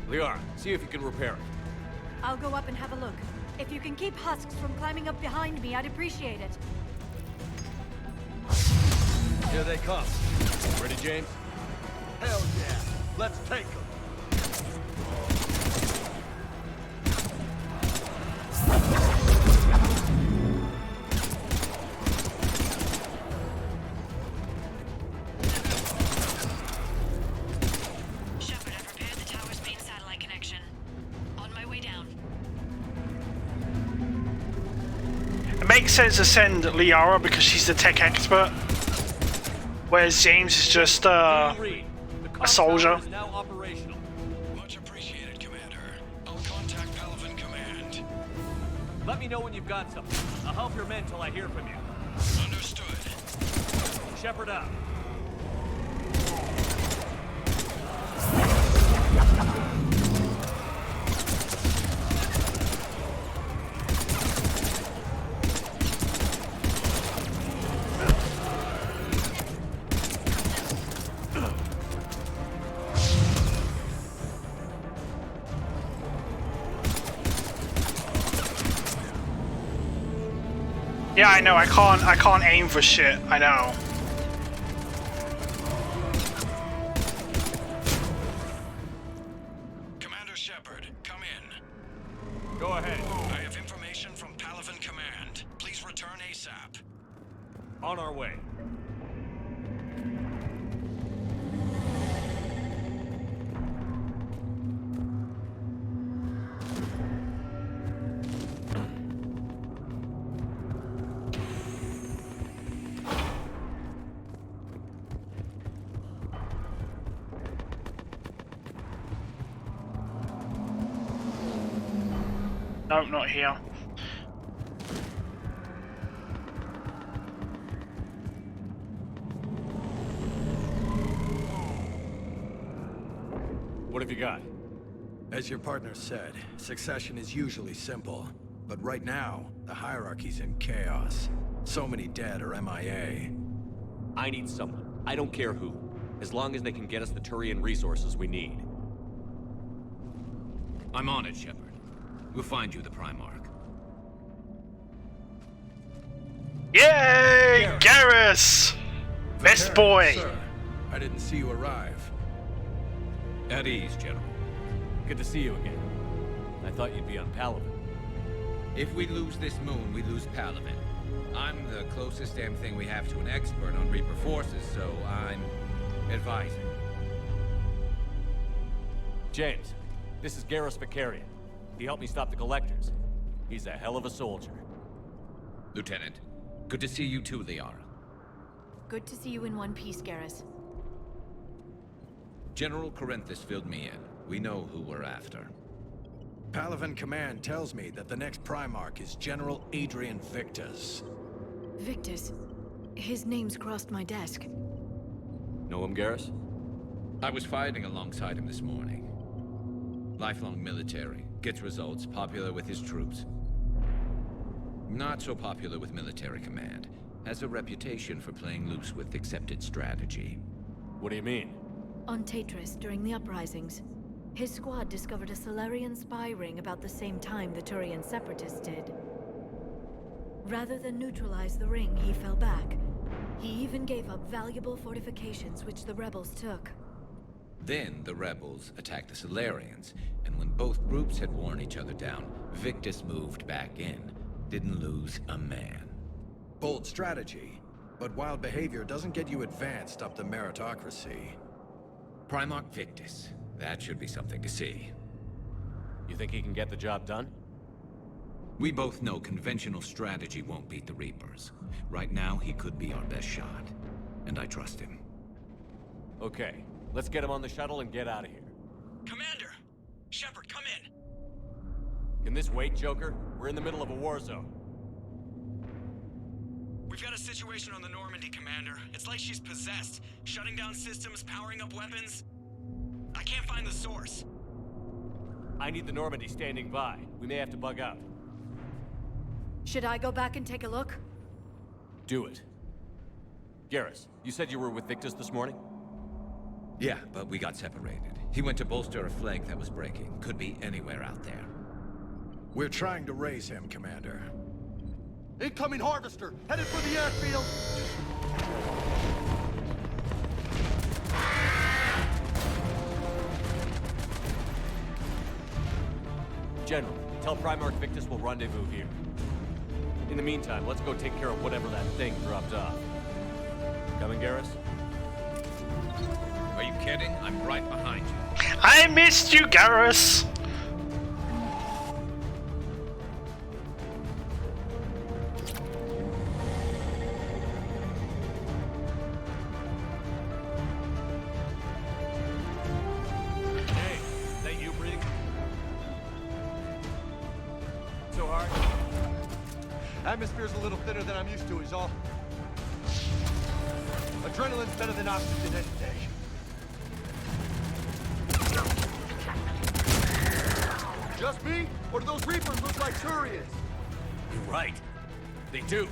Liara, see if you can repair it. I'll go up and have a look. If you can keep Husks from climbing up behind me, I'd appreciate it. Here they come. Ready, James? Hell yeah. Let's take them. Makes sense to send Liara because she's the tech expert, whereas James is just a soldier. Much appreciated, Commander. I'll contact Palaven Command. Let me know when you've got something. I'll help your men till I hear from you. Understood. Shepard out. Yeah, I know. I can't aim for shit. I know. Commander Shepard, come in. Go ahead. I have information from Palaven Command. Please return ASAP. On our way. Nope, not here. What have you got? As your partner said, succession is usually simple. But right now, the hierarchy's in chaos. So many dead or MIA. I need someone. I don't care who. As long as they can get us the Turian resources we need. I'm on it, Shepard. We'll find you the Primarch. Yay! Garrus! Best boy! Sir, I didn't see you arrive. At ease, General. Good to see you again. I thought you'd be on Palaven. If we lose this moon, we lose Palaven. I'm the closest damn thing we have to an expert on Reaper forces, so I'm advising. James, this is Garrus Vakarian. He helped me stop the Collectors. He's a hell of a soldier. Lieutenant, good to see you too, Liara. Good to see you in one piece, Garrus. General Corinthus filled me in. We know who we're after. Palaven Command tells me that the next Primarch is General Adrian Victus. Victus? His name's crossed my desk. Know him, Garrus? I was fighting alongside him this morning. Lifelong military, gets results, popular with his troops. Not so popular with military command. Has a reputation for playing loose with accepted strategy. What do you mean? On Tatris, during the uprisings, his squad discovered a Solarian spy ring about the same time the Turian Separatists did. Rather than neutralize the ring, he fell back. He even gave up valuable fortifications which the rebels took. Then the rebels attacked the Solarians, and when both groups had worn each other down, Victus moved back in. Didn't lose a man. Bold strategy, but wild behavior doesn't get you advanced up the meritocracy. Primarch Victus. That should be something to see. You think he can get the job done? We both know conventional strategy won't beat the Reapers. Right now, he could be our best shot. And I trust him. Okay, let's get him on the shuttle and get out of here. Commander! Shepard, come in! Can this wait, Joker? We're in the middle of a war zone. We've got a situation on the Normandy, Commander. It's like she's possessed. Shutting down systems, powering up weapons. I can't find the source. I need the Normandy standing by. We may have to bug out. Should I go back and take a look? Do it. Garrus, you said you were with Victus this morning? Yeah, but we got separated. He went to bolster a flank that was breaking. Could be anywhere out there. We're trying to raise him, Commander. Incoming Harvester! Headed for the airfield! General, tell Primarch Victus we'll rendezvous here. In the meantime, let's go take care of whatever that thing dropped off. Coming, Garrus? Are you kidding? I'm right behind you. I missed you, Garrus! Hey, is that you breathing? So hard? Atmosphere's a little thinner than I'm used to, is all. Adrenaline's better than oxygen any day. Just me? Or do those Reapers look like Turians? You're right. They do.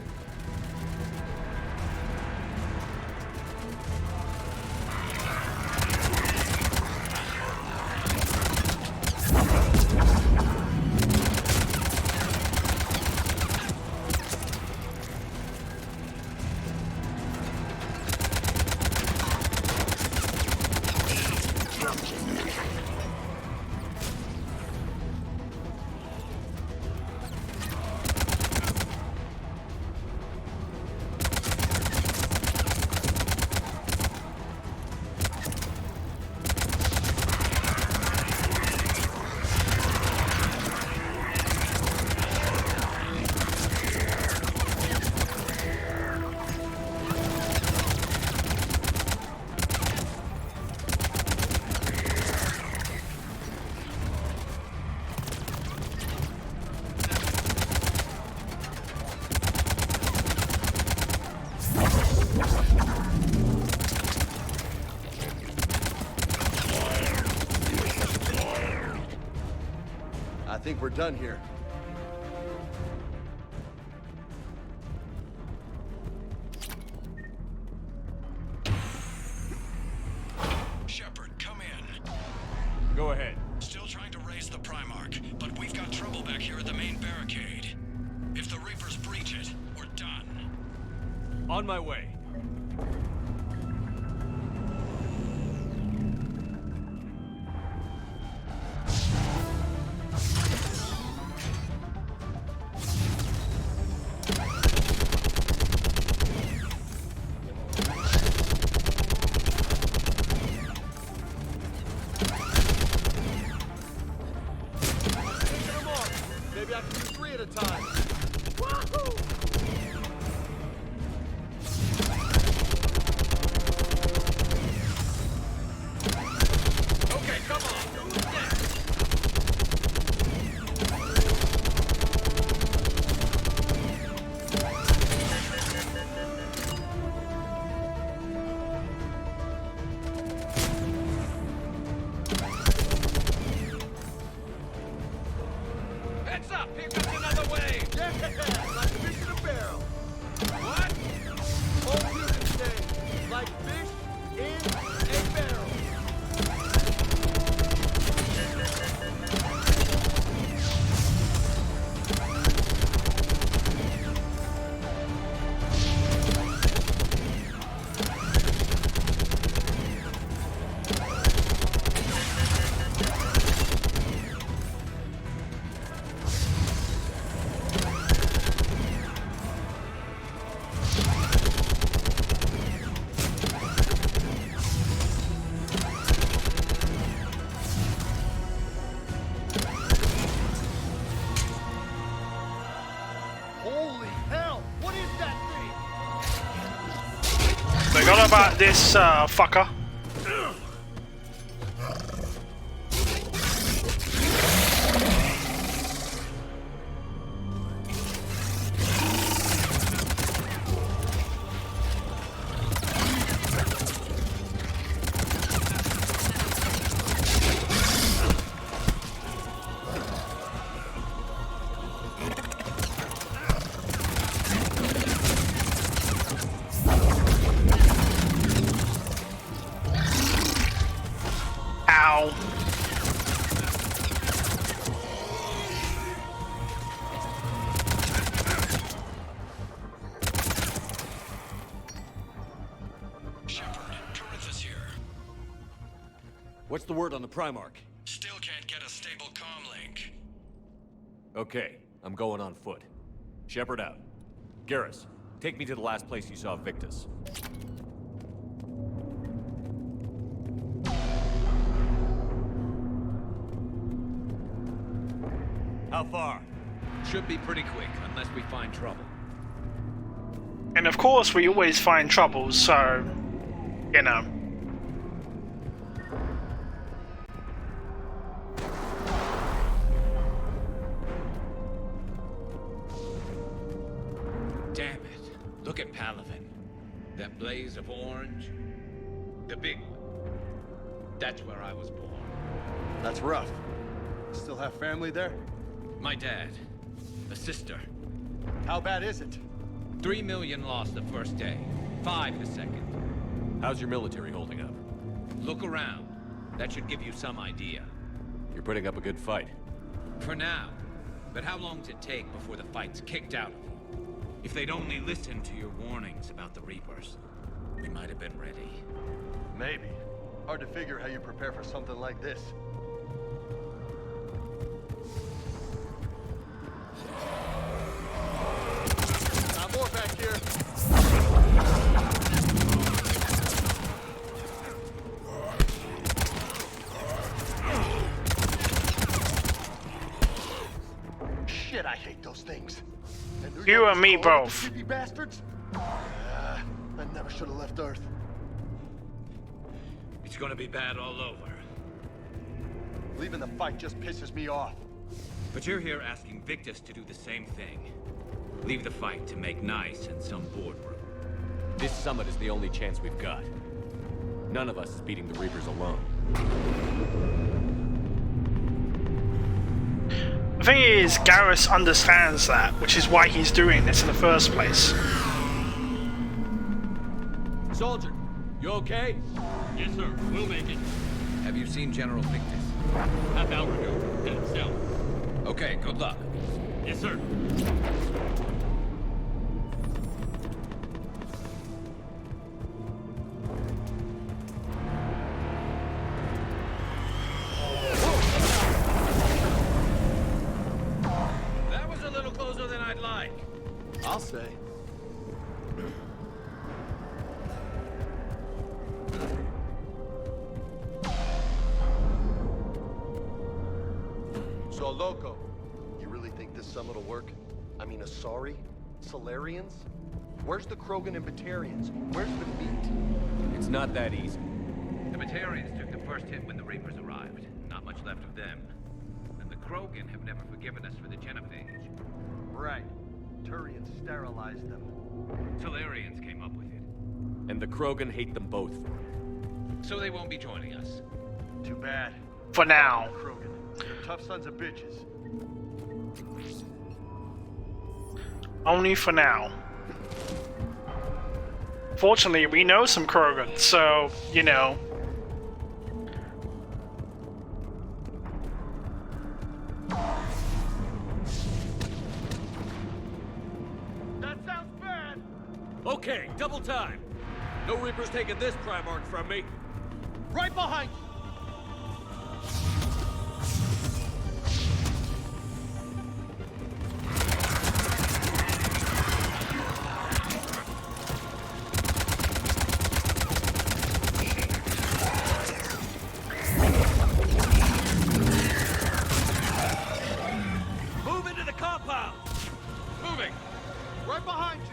I think we're done here. Shepard, come in. Go ahead. Still trying to raise the Primarch, but we've got trouble back here at the main barricade. If the Reapers breach it, we're done. On my way. Maybe I can do 3 at a time. Okay, come on. Who's next? Heads up! Here comes another wave! Yeah, like fish in a barrel. What? All units say, like fish in a barrel. Holy hell! What is that thing? Forgot about this fucker. Ow. Shepard, Corinth is here. What's the word on the Primarch? Still can't get a stable comm link. Okay, I'm going on foot. Shepard out. Garrus, take me to the last place you saw Victus. How far? Should be pretty quick, unless we find trouble. And of course, we always find troubles, so, you know. Damn it. Look at Palaven. That blaze of orange. The big one. That's where I was born. That's rough. Still have family there? My dad. A sister. How bad is it? 3 million lost the first day. 5 the second. How's your military holding up? Look around. That should give you some idea. You're putting up a good fight. For now. But how long does it take before the fight's kicked out of you? If they'd only listened to your warnings about the Reapers, we might have been ready. Maybe. Hard to figure how you prepare for something like this. Got more back here. Shit, I hate those things. You and me both. Creepy bastards. I never should have left Earth. It's gonna be bad all over. Leaving the fight just pisses me off. But you're here asking Victus to do the same thing. Leave the fight to make nice in some boardroom. This summit is the only chance we've got. None of us is beating the Reapers alone. The thing is, Garrus understands that, which is why he's doing this in the first place. Soldier, you okay? Yes, sir. We'll make it. Have you seen General Victus? Half hour ago. Headed south. Okay, good luck. Yes, sir. That was a little closer than I'd like. I'll say. So, Loco, you really think this summit will work? I mean, Asari? Solarians? Where's the Krogan and Batarians? Where's the meat? It's not that easy. The Batarians took the first hit when the Reapers arrived. Not much left of them. And the Krogan have never forgiven us for the genophage. Right. Turians sterilized them. Solarians came up with it. And the Krogan hate them both for it. So they won't be joining us. Too bad. For now. Krogan. Tough sons of bitches. Only for now. Fortunately, we know some Krogan, so, you know. That sounds bad! Okay, double time. No Reapers taking this Primarch from me. Right behind you! Move into the compound. Moving! Right behind you!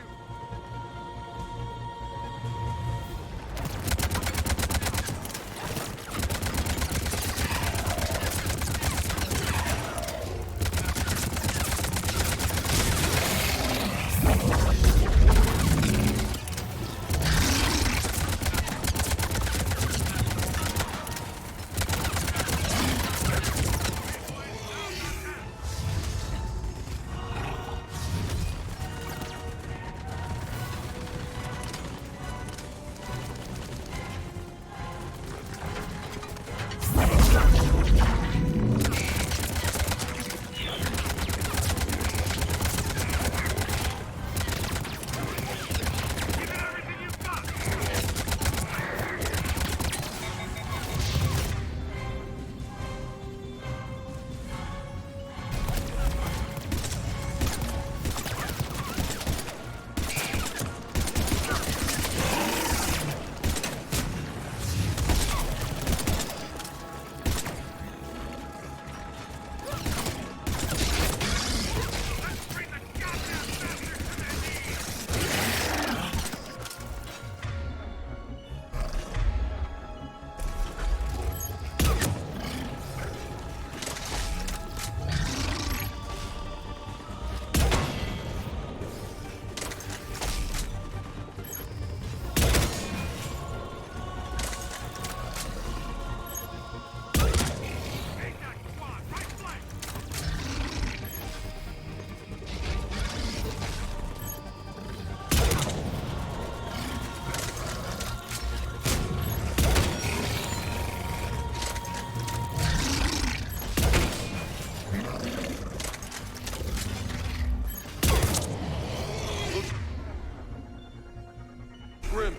Grim,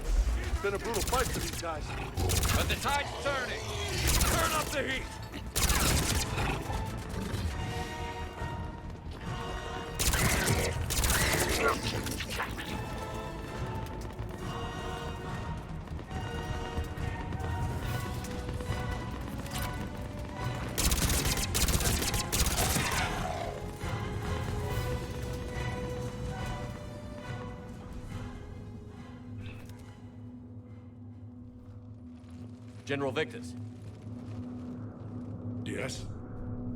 it's been a brutal fight for these guys. But the tide's turning! Turn up the heat! General Victus. Yes?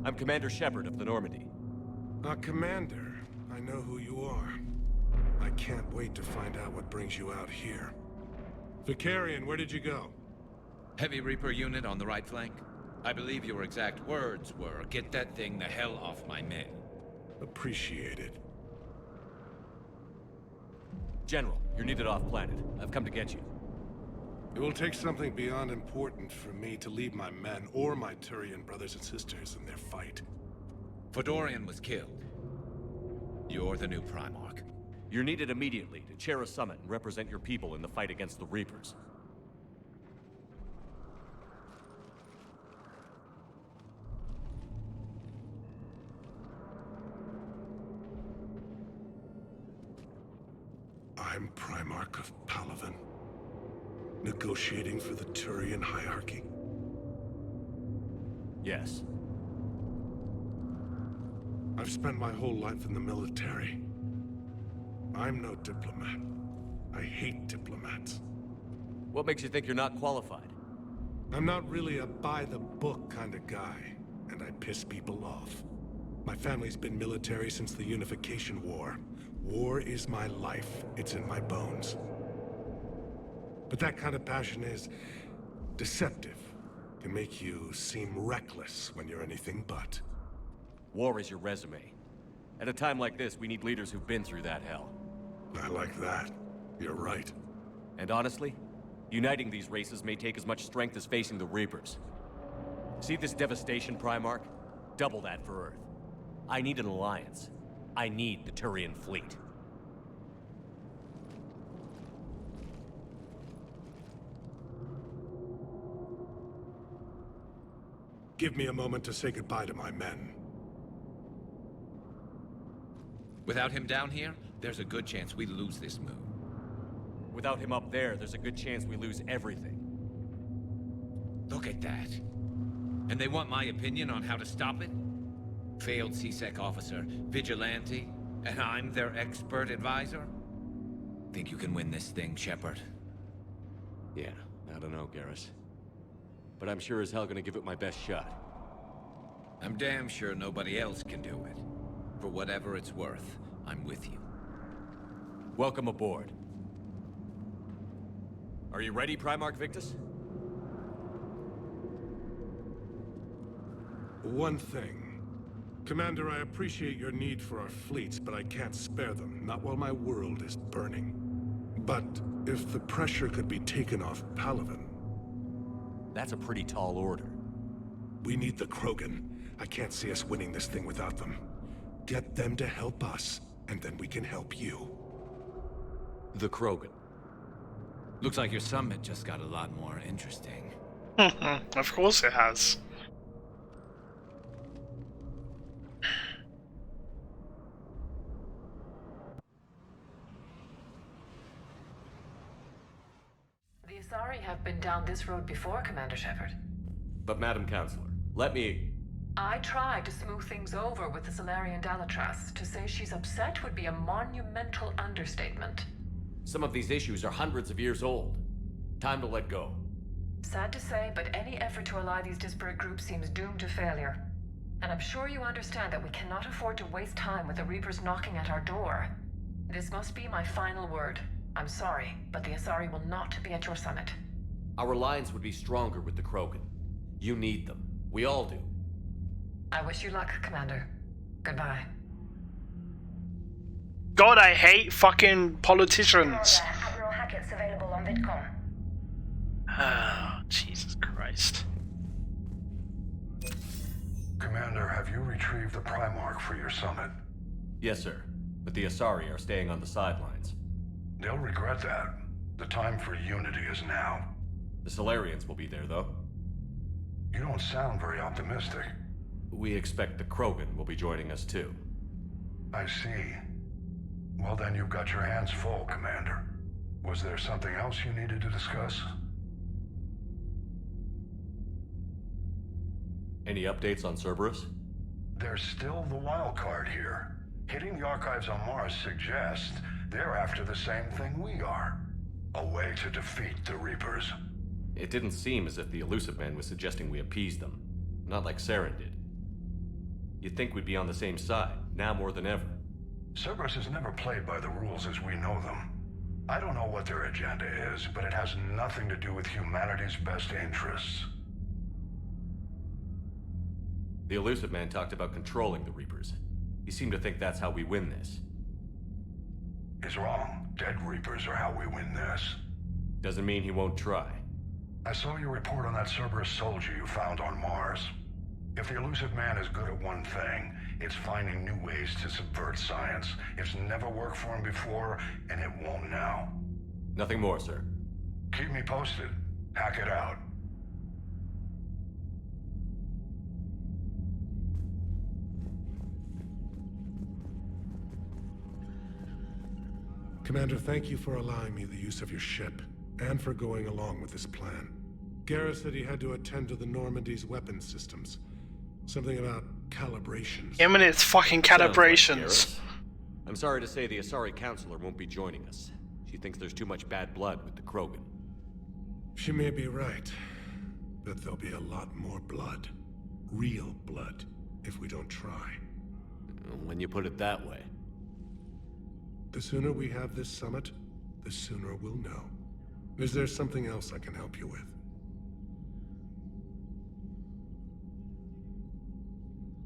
I'm Commander Shepard of the Normandy. Commander, I know who you are. I can't wait to find out what brings you out here. Vicarian, where did you go? Heavy Reaper unit on the right flank. I believe your exact words were, "Get that thing the hell off my men." Appreciate it. General, you're needed off-planet. I've come to get you. It will take something beyond important for me to leave my men or my Turian brothers and sisters in their fight. Fedorian was killed. You're the new Primarch. You're needed immediately to chair a summit and represent your people in the fight against the Reapers. I'm Primarch of Palaven, negotiating for the Turian hierarchy. Yes. I've spent my whole life in the military. I'm no diplomat. I hate diplomats. What makes you think you're not qualified? I'm not really a by-the-book kind of guy, and I piss people off. My family's been military since the Unification War. War is my life. It's in my bones. But that kind of passion is deceptive. Can make you seem reckless when you're anything but. War is your resume. At a time like this, we need leaders who've been through that hell. I like that. You're right. And honestly, uniting these races may take as much strength as facing the Reapers. See this devastation, Primarch? Double that for Earth. I need an alliance. I need the Turian fleet. Give me a moment to say goodbye to my men. Without him down here, there's a good chance we lose this move. Without him up there, there's a good chance we lose everything. Look at that. And they want my opinion on how to stop it? Failed CSEC officer, vigilante, and I'm their expert advisor? Think you can win this thing, Shepard? Yeah, I don't know, Garrus. But I'm sure as hell gonna give it my best shot. I'm damn sure nobody else can do it. For whatever it's worth, I'm with you. Welcome aboard. Are you ready, Primarch Victus? One thing. Commander, I appreciate your need for our fleets, but I can't spare them, not while my world is burning. But if the pressure could be taken off Palaven... That's a pretty tall order. We need the Krogan. I can't see us winning this thing without them. Get them to help us, and then we can help you. The Krogan. Looks like your summit just got a lot more interesting. Of course it has. The Asari have been down this road before, Commander Shepard. But Madam Counselor, let me... I tried to smooth things over with the Salarian Dalatras. To say she's upset would be a monumental understatement. Some of these issues are hundreds of years old. Time to let go. Sad to say, but any effort to ally these disparate groups seems doomed to failure. And I'm sure you understand that we cannot afford to waste time with the Reapers knocking at our door. This must be my final word. I'm sorry, but the Asari will not be at your summit. Our alliance would be stronger with the Krogan. You need them. We all do. I wish you luck, Commander. Goodbye. God, I hate fucking politicians. Admiral Hackett's available on VidCom. Oh, Jesus Christ. Commander, have you retrieved the Primarch for your summit? Yes, sir. But the Asari are staying on the sidelines. They'll regret that. The time for unity is now. The Salarians will be there, though. You don't sound very optimistic. We expect the Krogan will be joining us, too. I see. Well, then you've got your hands full, Commander. Was there something else you needed to discuss? Any updates on Cerberus? There's still the wild card here. Hitting the archives on Mars suggests they're after the same thing we are. A way to defeat the Reapers. It didn't seem as if the Illusive Man was suggesting we appease them. Not like Saren did. You'd think we'd be on the same side, now more than ever. Cerberus has never played by the rules as we know them. I don't know what their agenda is, but it has nothing to do with humanity's best interests. The Elusive Man talked about controlling the Reapers. He seemed to think that's how we win this. He's wrong. Dead Reapers are how we win this. Doesn't mean he won't try. I saw your report on that Cerberus soldier you found on Mars. If the Elusive Man is good at one thing, it's finding new ways to subvert science. It's never worked for him before, and it won't now. Nothing more, sir. Keep me posted. Hack it out. Commander, thank you for allowing me the use of your ship, and for going along with this plan. Garrus said he had to attend to the Normandy's weapon systems. Something about calibrations. Him and his fucking calibrations. I'm sorry to say the Asari Counselor won't be joining us. She thinks there's too much bad blood with the Krogan. She may be right, but there'll be a lot more blood. Real blood, if we don't try. When you put it that way. The sooner we have this summit, the sooner we'll know. Is there something else I can help you with?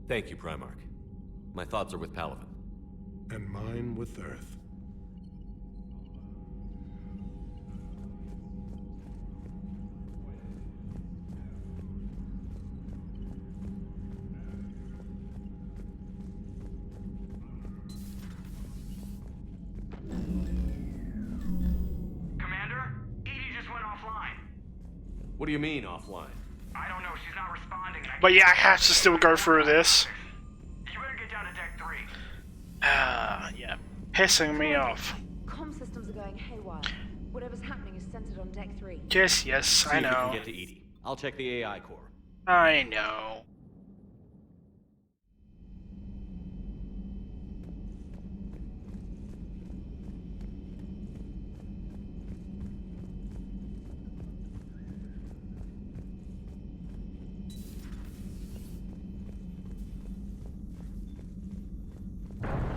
Thank you, Primarch. My thoughts are with Palaven. And mine with Earth. What do you mean, offline? I don't know, she's not responding. But yeah, I have to still go through this. You better get down to deck 3. Yeah. Pissing me off. Comm systems are going haywire. Whatever's happening is centered on deck 3. Yes, I See if we know. can get to EDI. I'll check the AI core. I know.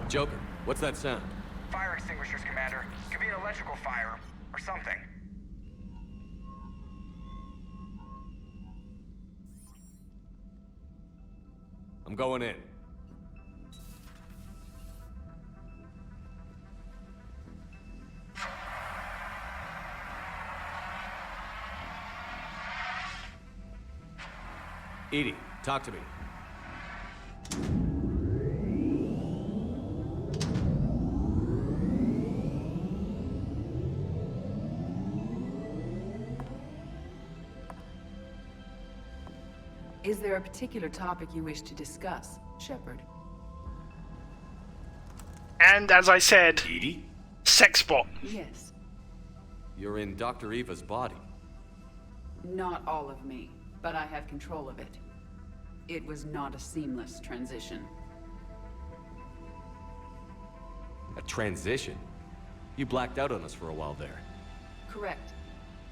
Joker, what's that sound? Fire extinguishers, Commander. Could be an electrical fire, or something. I'm going in. EDI, talk to me. Is there a particular topic you wish to discuss, Shepard? And as I said, EDI? sex bot. Yes. You're in Dr. Eva's body. Not all of me, but I have control of it. It was not a seamless transition. A transition? You blacked out on us for a while there. Correct.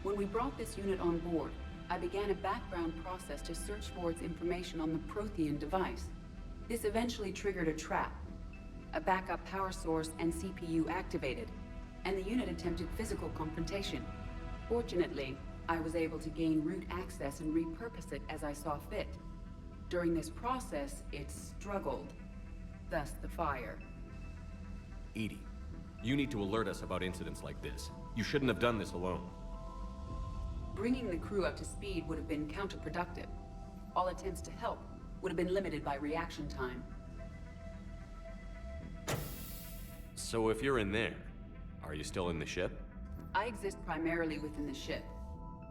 When we brought this unit on board, I began a background process to search for its information on the Prothean device. This eventually triggered a trap. A backup power source and CPU activated, and the unit attempted physical confrontation. Fortunately, I was able to gain root access and repurpose it as I saw fit. During this process, it struggled. Thus the fire. EDI, you need to alert us about incidents like this. You shouldn't have done this alone. Bringing the crew up to speed would have been counterproductive. All attempts to help would have been limited by reaction time. So if you're in there, are you still in the ship? I exist primarily within the ship.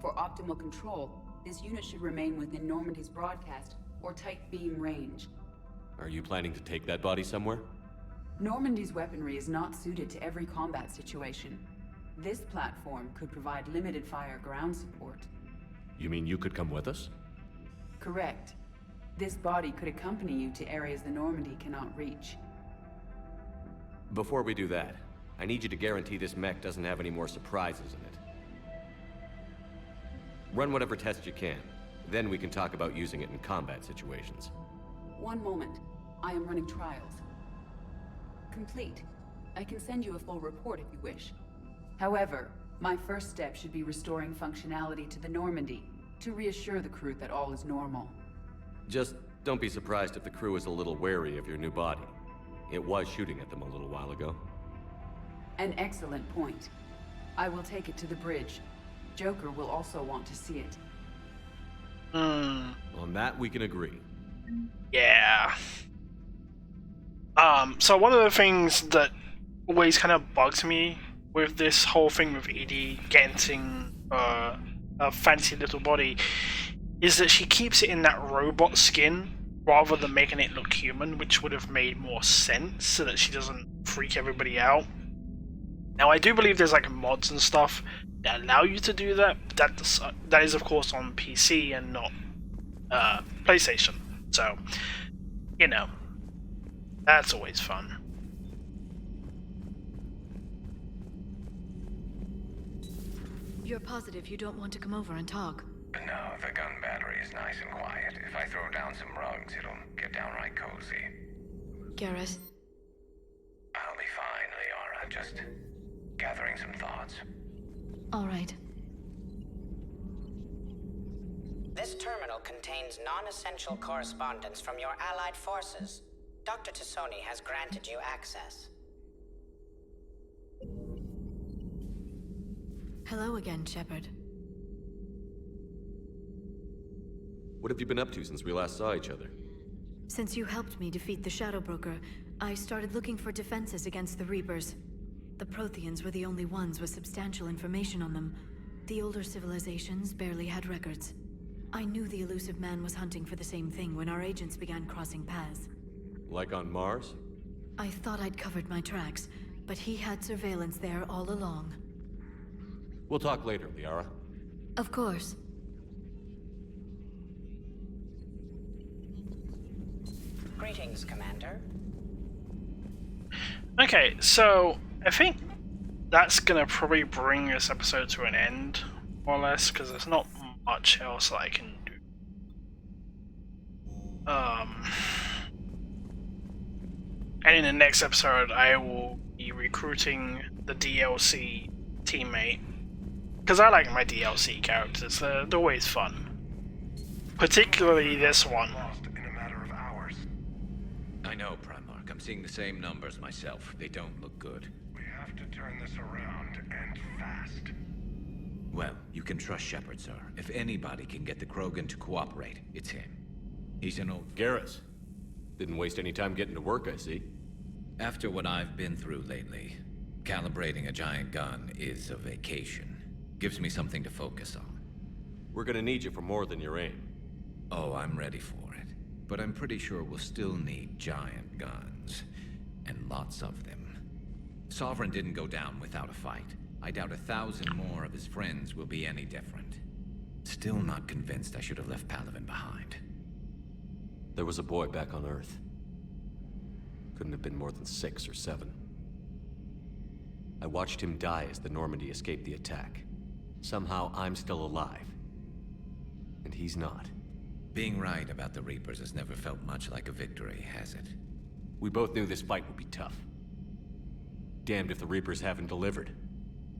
For optimal control, this unit should remain within Normandy's broadcast or tight beam range. Are you planning to take that body somewhere? Normandy's weaponry is not suited to every combat situation. This platform could provide limited fire ground support. You mean you could come with us? Correct. This body could accompany you to areas the Normandy cannot reach. Before we do that, I need you to guarantee this mech doesn't have any more surprises in it. Run whatever tests you can. Then we can talk about using it in combat situations. One moment. I am running trials. Complete. I can send you a full report if you wish. However, my first step should be restoring functionality to the Normandy, to reassure the crew that all is normal. Just Don't be surprised if the crew is a little wary of your new body. It was shooting at them a little while ago. An excellent point. I will take it to the bridge. Joker will also want to see it. On that, we can agree. Yeah. So one of the things that always kind of bugs me with this whole thing with Edie getting a fancy little body is that she keeps it in that robot skin rather than making it look human, which would have made more sense so that she doesn't freak everybody out. Now I do believe there's like mods and stuff that allow you to do that. That is of course on PC and not PlayStation. So, you know, that's always fun. You're positive you don't want to come over and talk? No, the gun battery is nice and quiet. If I throw down some rugs, it'll get downright cozy. Garrus? I'll be fine, Liara. Just gathering some thoughts. All right. This terminal contains non-essential correspondence from your allied forces. Dr. Tassoni has granted you access. Hello again, Shepard. What have you been up to since we last saw each other? Since you helped me defeat the Shadow Broker, I started looking for defenses against the Reapers. The Protheans were the only ones with substantial information on them. The older civilizations barely had records. I knew the elusive man was hunting for the same thing when our agents began crossing paths. Like on Mars? I thought I'd covered my tracks, but he had surveillance there all along. We'll talk later, Liara. Of course. Greetings, Commander. Okay, so I think that's gonna probably bring this episode to an end, more or less, because there's not much else that I can do. And in the next episode, I will be recruiting the DLC teammate, because I like my DLC characters. They're always fun, particularly this one. I know, Primarch. I'm seeing the same numbers myself. They don't look good. We have to turn this around, and fast. Well, you can trust Shepard, sir. If anybody can get the Krogan to cooperate, it's him. He's an old... Garrus. Didn't waste any time getting to work, I see. After what I've been through lately, calibrating a giant gun is a vacation. Gives me something to focus on. We're gonna need you for more than your aim. Oh, I'm ready for it. But I'm pretty sure we'll still need giant guns. And lots of them. Sovereign didn't go down without a fight. I doubt 1,000 more of his friends will be any different. Still not convinced I should have left Palaven behind. There was a boy back on Earth. Couldn't have been more than 6 or 7. I watched him die as the Normandy escaped the attack. Somehow I'm still alive. And he's not. Being right about the Reapers has never felt much like a victory, has it? We both knew this fight would be tough. Damned if the Reapers haven't delivered.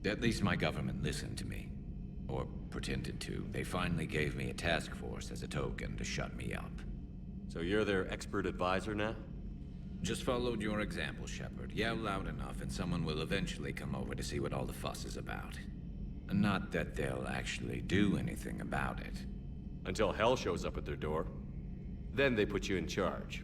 At least my government listened to me. Or pretended to. They finally gave me a task force as a token to shut me up. So you're their expert advisor now? Just followed your example, Shepard. Yell loud enough and someone will eventually come over to see what all the fuss is about. Not that they'll actually do anything about it. Until hell shows up at their door. Then they put you in charge.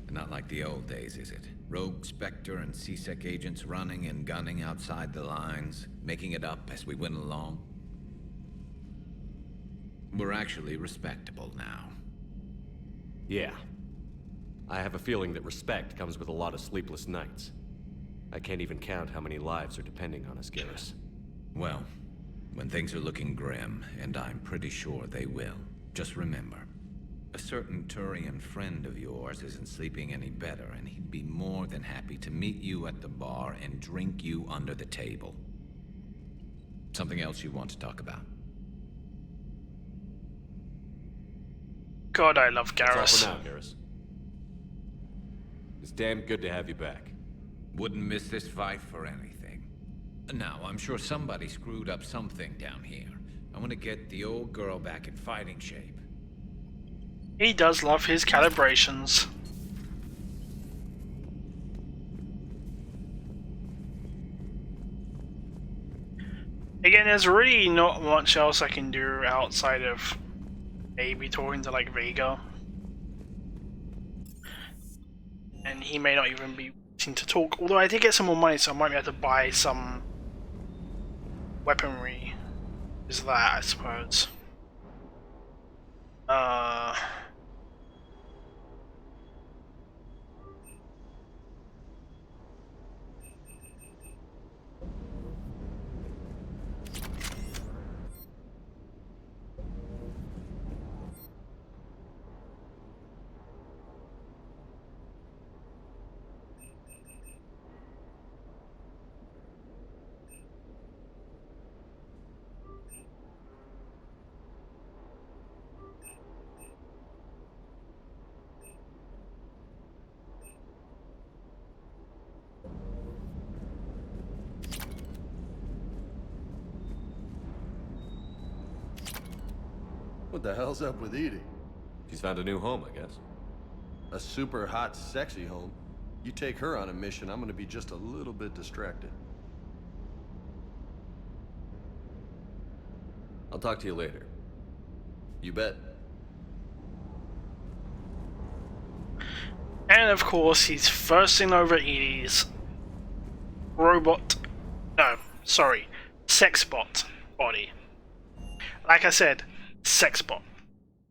Not like the old days, is it? Rogue Spectre and C-Sec agents running and gunning outside the lines, making it up as we went along. We're actually respectable now. Yeah. I have a feeling that respect comes with a lot of sleepless nights. I can't even count how many lives are depending on us, Garrus. Well, when things are looking grim, and I'm pretty sure they will, just remember, a certain Turian friend of yours isn't sleeping any better, and he'd be more than happy to meet you at the bar and drink you under the table. Something else you want to talk about? God, I love Garrus. That's all for now, Garrus. It's damn good to have you back. Wouldn't miss this fight for anything. Now, I'm sure somebody screwed up something down here. I want to get the old girl back in fighting shape. He does love his calibrations. Again, there's really not much else I can do outside of maybe talking to like Vega. And he may not even be wanting to talk, although I did get some more money, so I might be able to buy some weaponry. Is that, I suppose. What the hell's up with Edie? She's found a new home, I guess. A super hot, sexy home. You take her on a mission, I'm gonna be just a little bit distracted. I'll talk to you later. You bet. And of course, he's thirsting over Edie's sexbot body. Like I said, sexbot.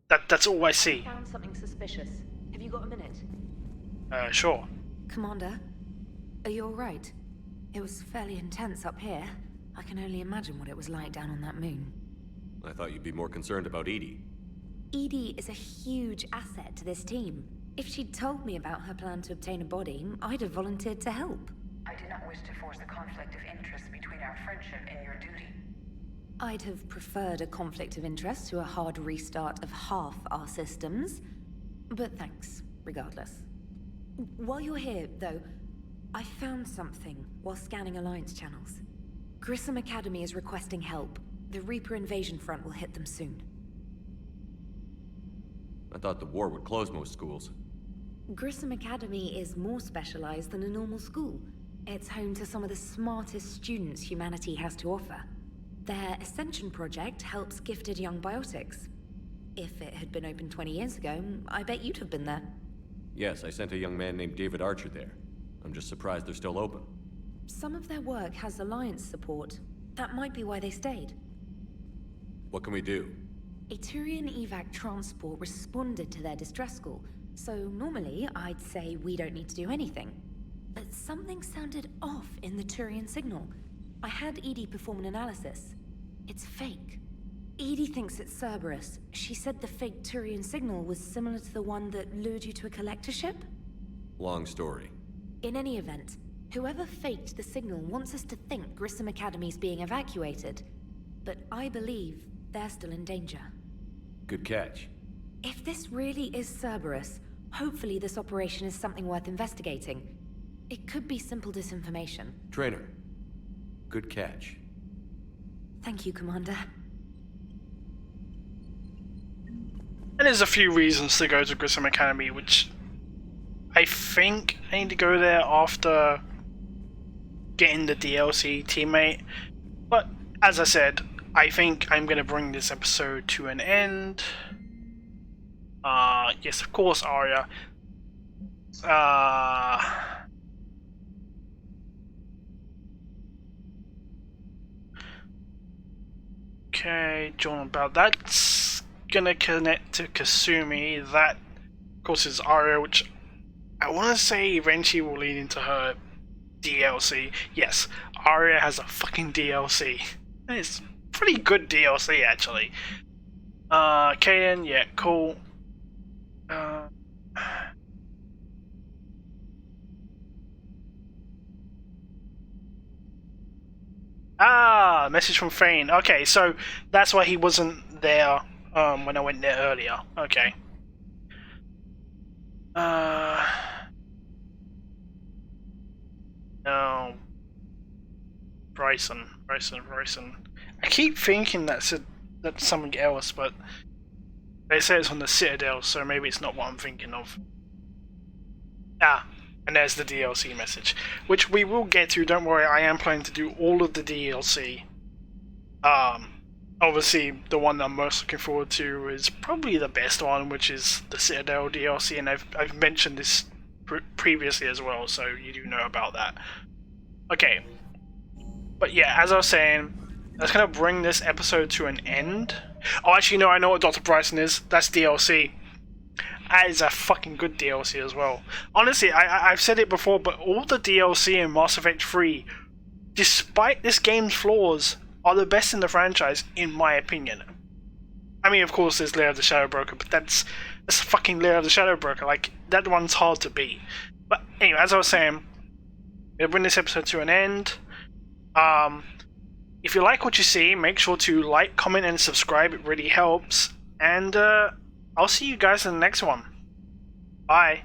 That's all I see. I found something suspicious. Have you got a minute? Sure. Commander, are you alright? It was fairly intense up here. I can only imagine what it was like down on that moon. I thought you'd be more concerned about Edie. Edie is a huge asset to this team. If she'd told me about her plan to obtain a body, I'd have volunteered to help. I do not wish to force a conflict of interest between our friendship and your duty. I'd have preferred a conflict of interest to a hard restart of half our systems. But thanks, regardless. While you're here, though, I found something while scanning Alliance channels. Grissom Academy is requesting help. The Reaper invasion front will hit them soon. I thought the war would close most schools. Grissom Academy is more specialized than a normal school. It's home to some of the smartest students humanity has to offer. Their Ascension project helps gifted young biotics. If it had been open 20 years ago, I bet you'd have been there. Yes, I sent a young man named David Archer there. I'm just surprised they're still open. Some of their work has Alliance support. That might be why they stayed. What can we do? A Turian evac transport responded to their distress call, so normally I'd say we don't need to do anything. But something sounded off in the Turian signal. I had Edie perform an analysis. It's fake. Edie thinks it's Cerberus. She said the fake Turian signal was similar to the one that lured you to a collector ship? Long story. In any event, whoever faked the signal wants us to think Grissom Academy's being evacuated. But I believe they're still in danger. Good catch. If this really is Cerberus, hopefully this operation is something worth investigating. It could be simple disinformation. Trainer. Good catch. Thank you, Commander. And there's a few reasons to go to Grissom Academy, which I think I need to go there after getting the DLC teammate. But as I said, I think I'm going to bring this episode to an end. Yes, of course, Arya. Okay, John about that's gonna connect to Kasumi. That, of course, is Arya, which I want to say eventually will lead into her DLC. Yes, Arya has a fucking DLC. It's pretty good DLC, actually. Kaden, yeah, cool. Message from Thane. Okay, so that's why he wasn't there when I went there earlier. Okay. No. Bryson. I keep thinking that's something else, but They say it's on the Citadel, so maybe it's not what I'm thinking of. Ah, and there's the DLC message, which we will get to. Don't worry, I am planning to do all of the DLC. Obviously, the one that I'm most looking forward to is probably the best one, which is the Citadel DLC, and I've mentioned this previously as well, so you do know about that. Okay, but yeah, as I was saying, that's gonna bring this episode to an end. Oh, actually, no, I know what Dr. Bryson is. That's DLC. That is a fucking good DLC as well. Honestly, I've said it before, but all the DLC in Mass Effect 3, despite this game's flaws, are the best in the franchise, in my opinion. I mean, of course, there's Lair of the Shadow Broker, but that's fucking Lair of the Shadow Broker. Like, that one's hard to beat. But anyway, as I was saying, we'll bring this episode to an end. If you like what you see, make sure to like, comment, and subscribe. It really helps. And I'll see you guys in the next one. Bye.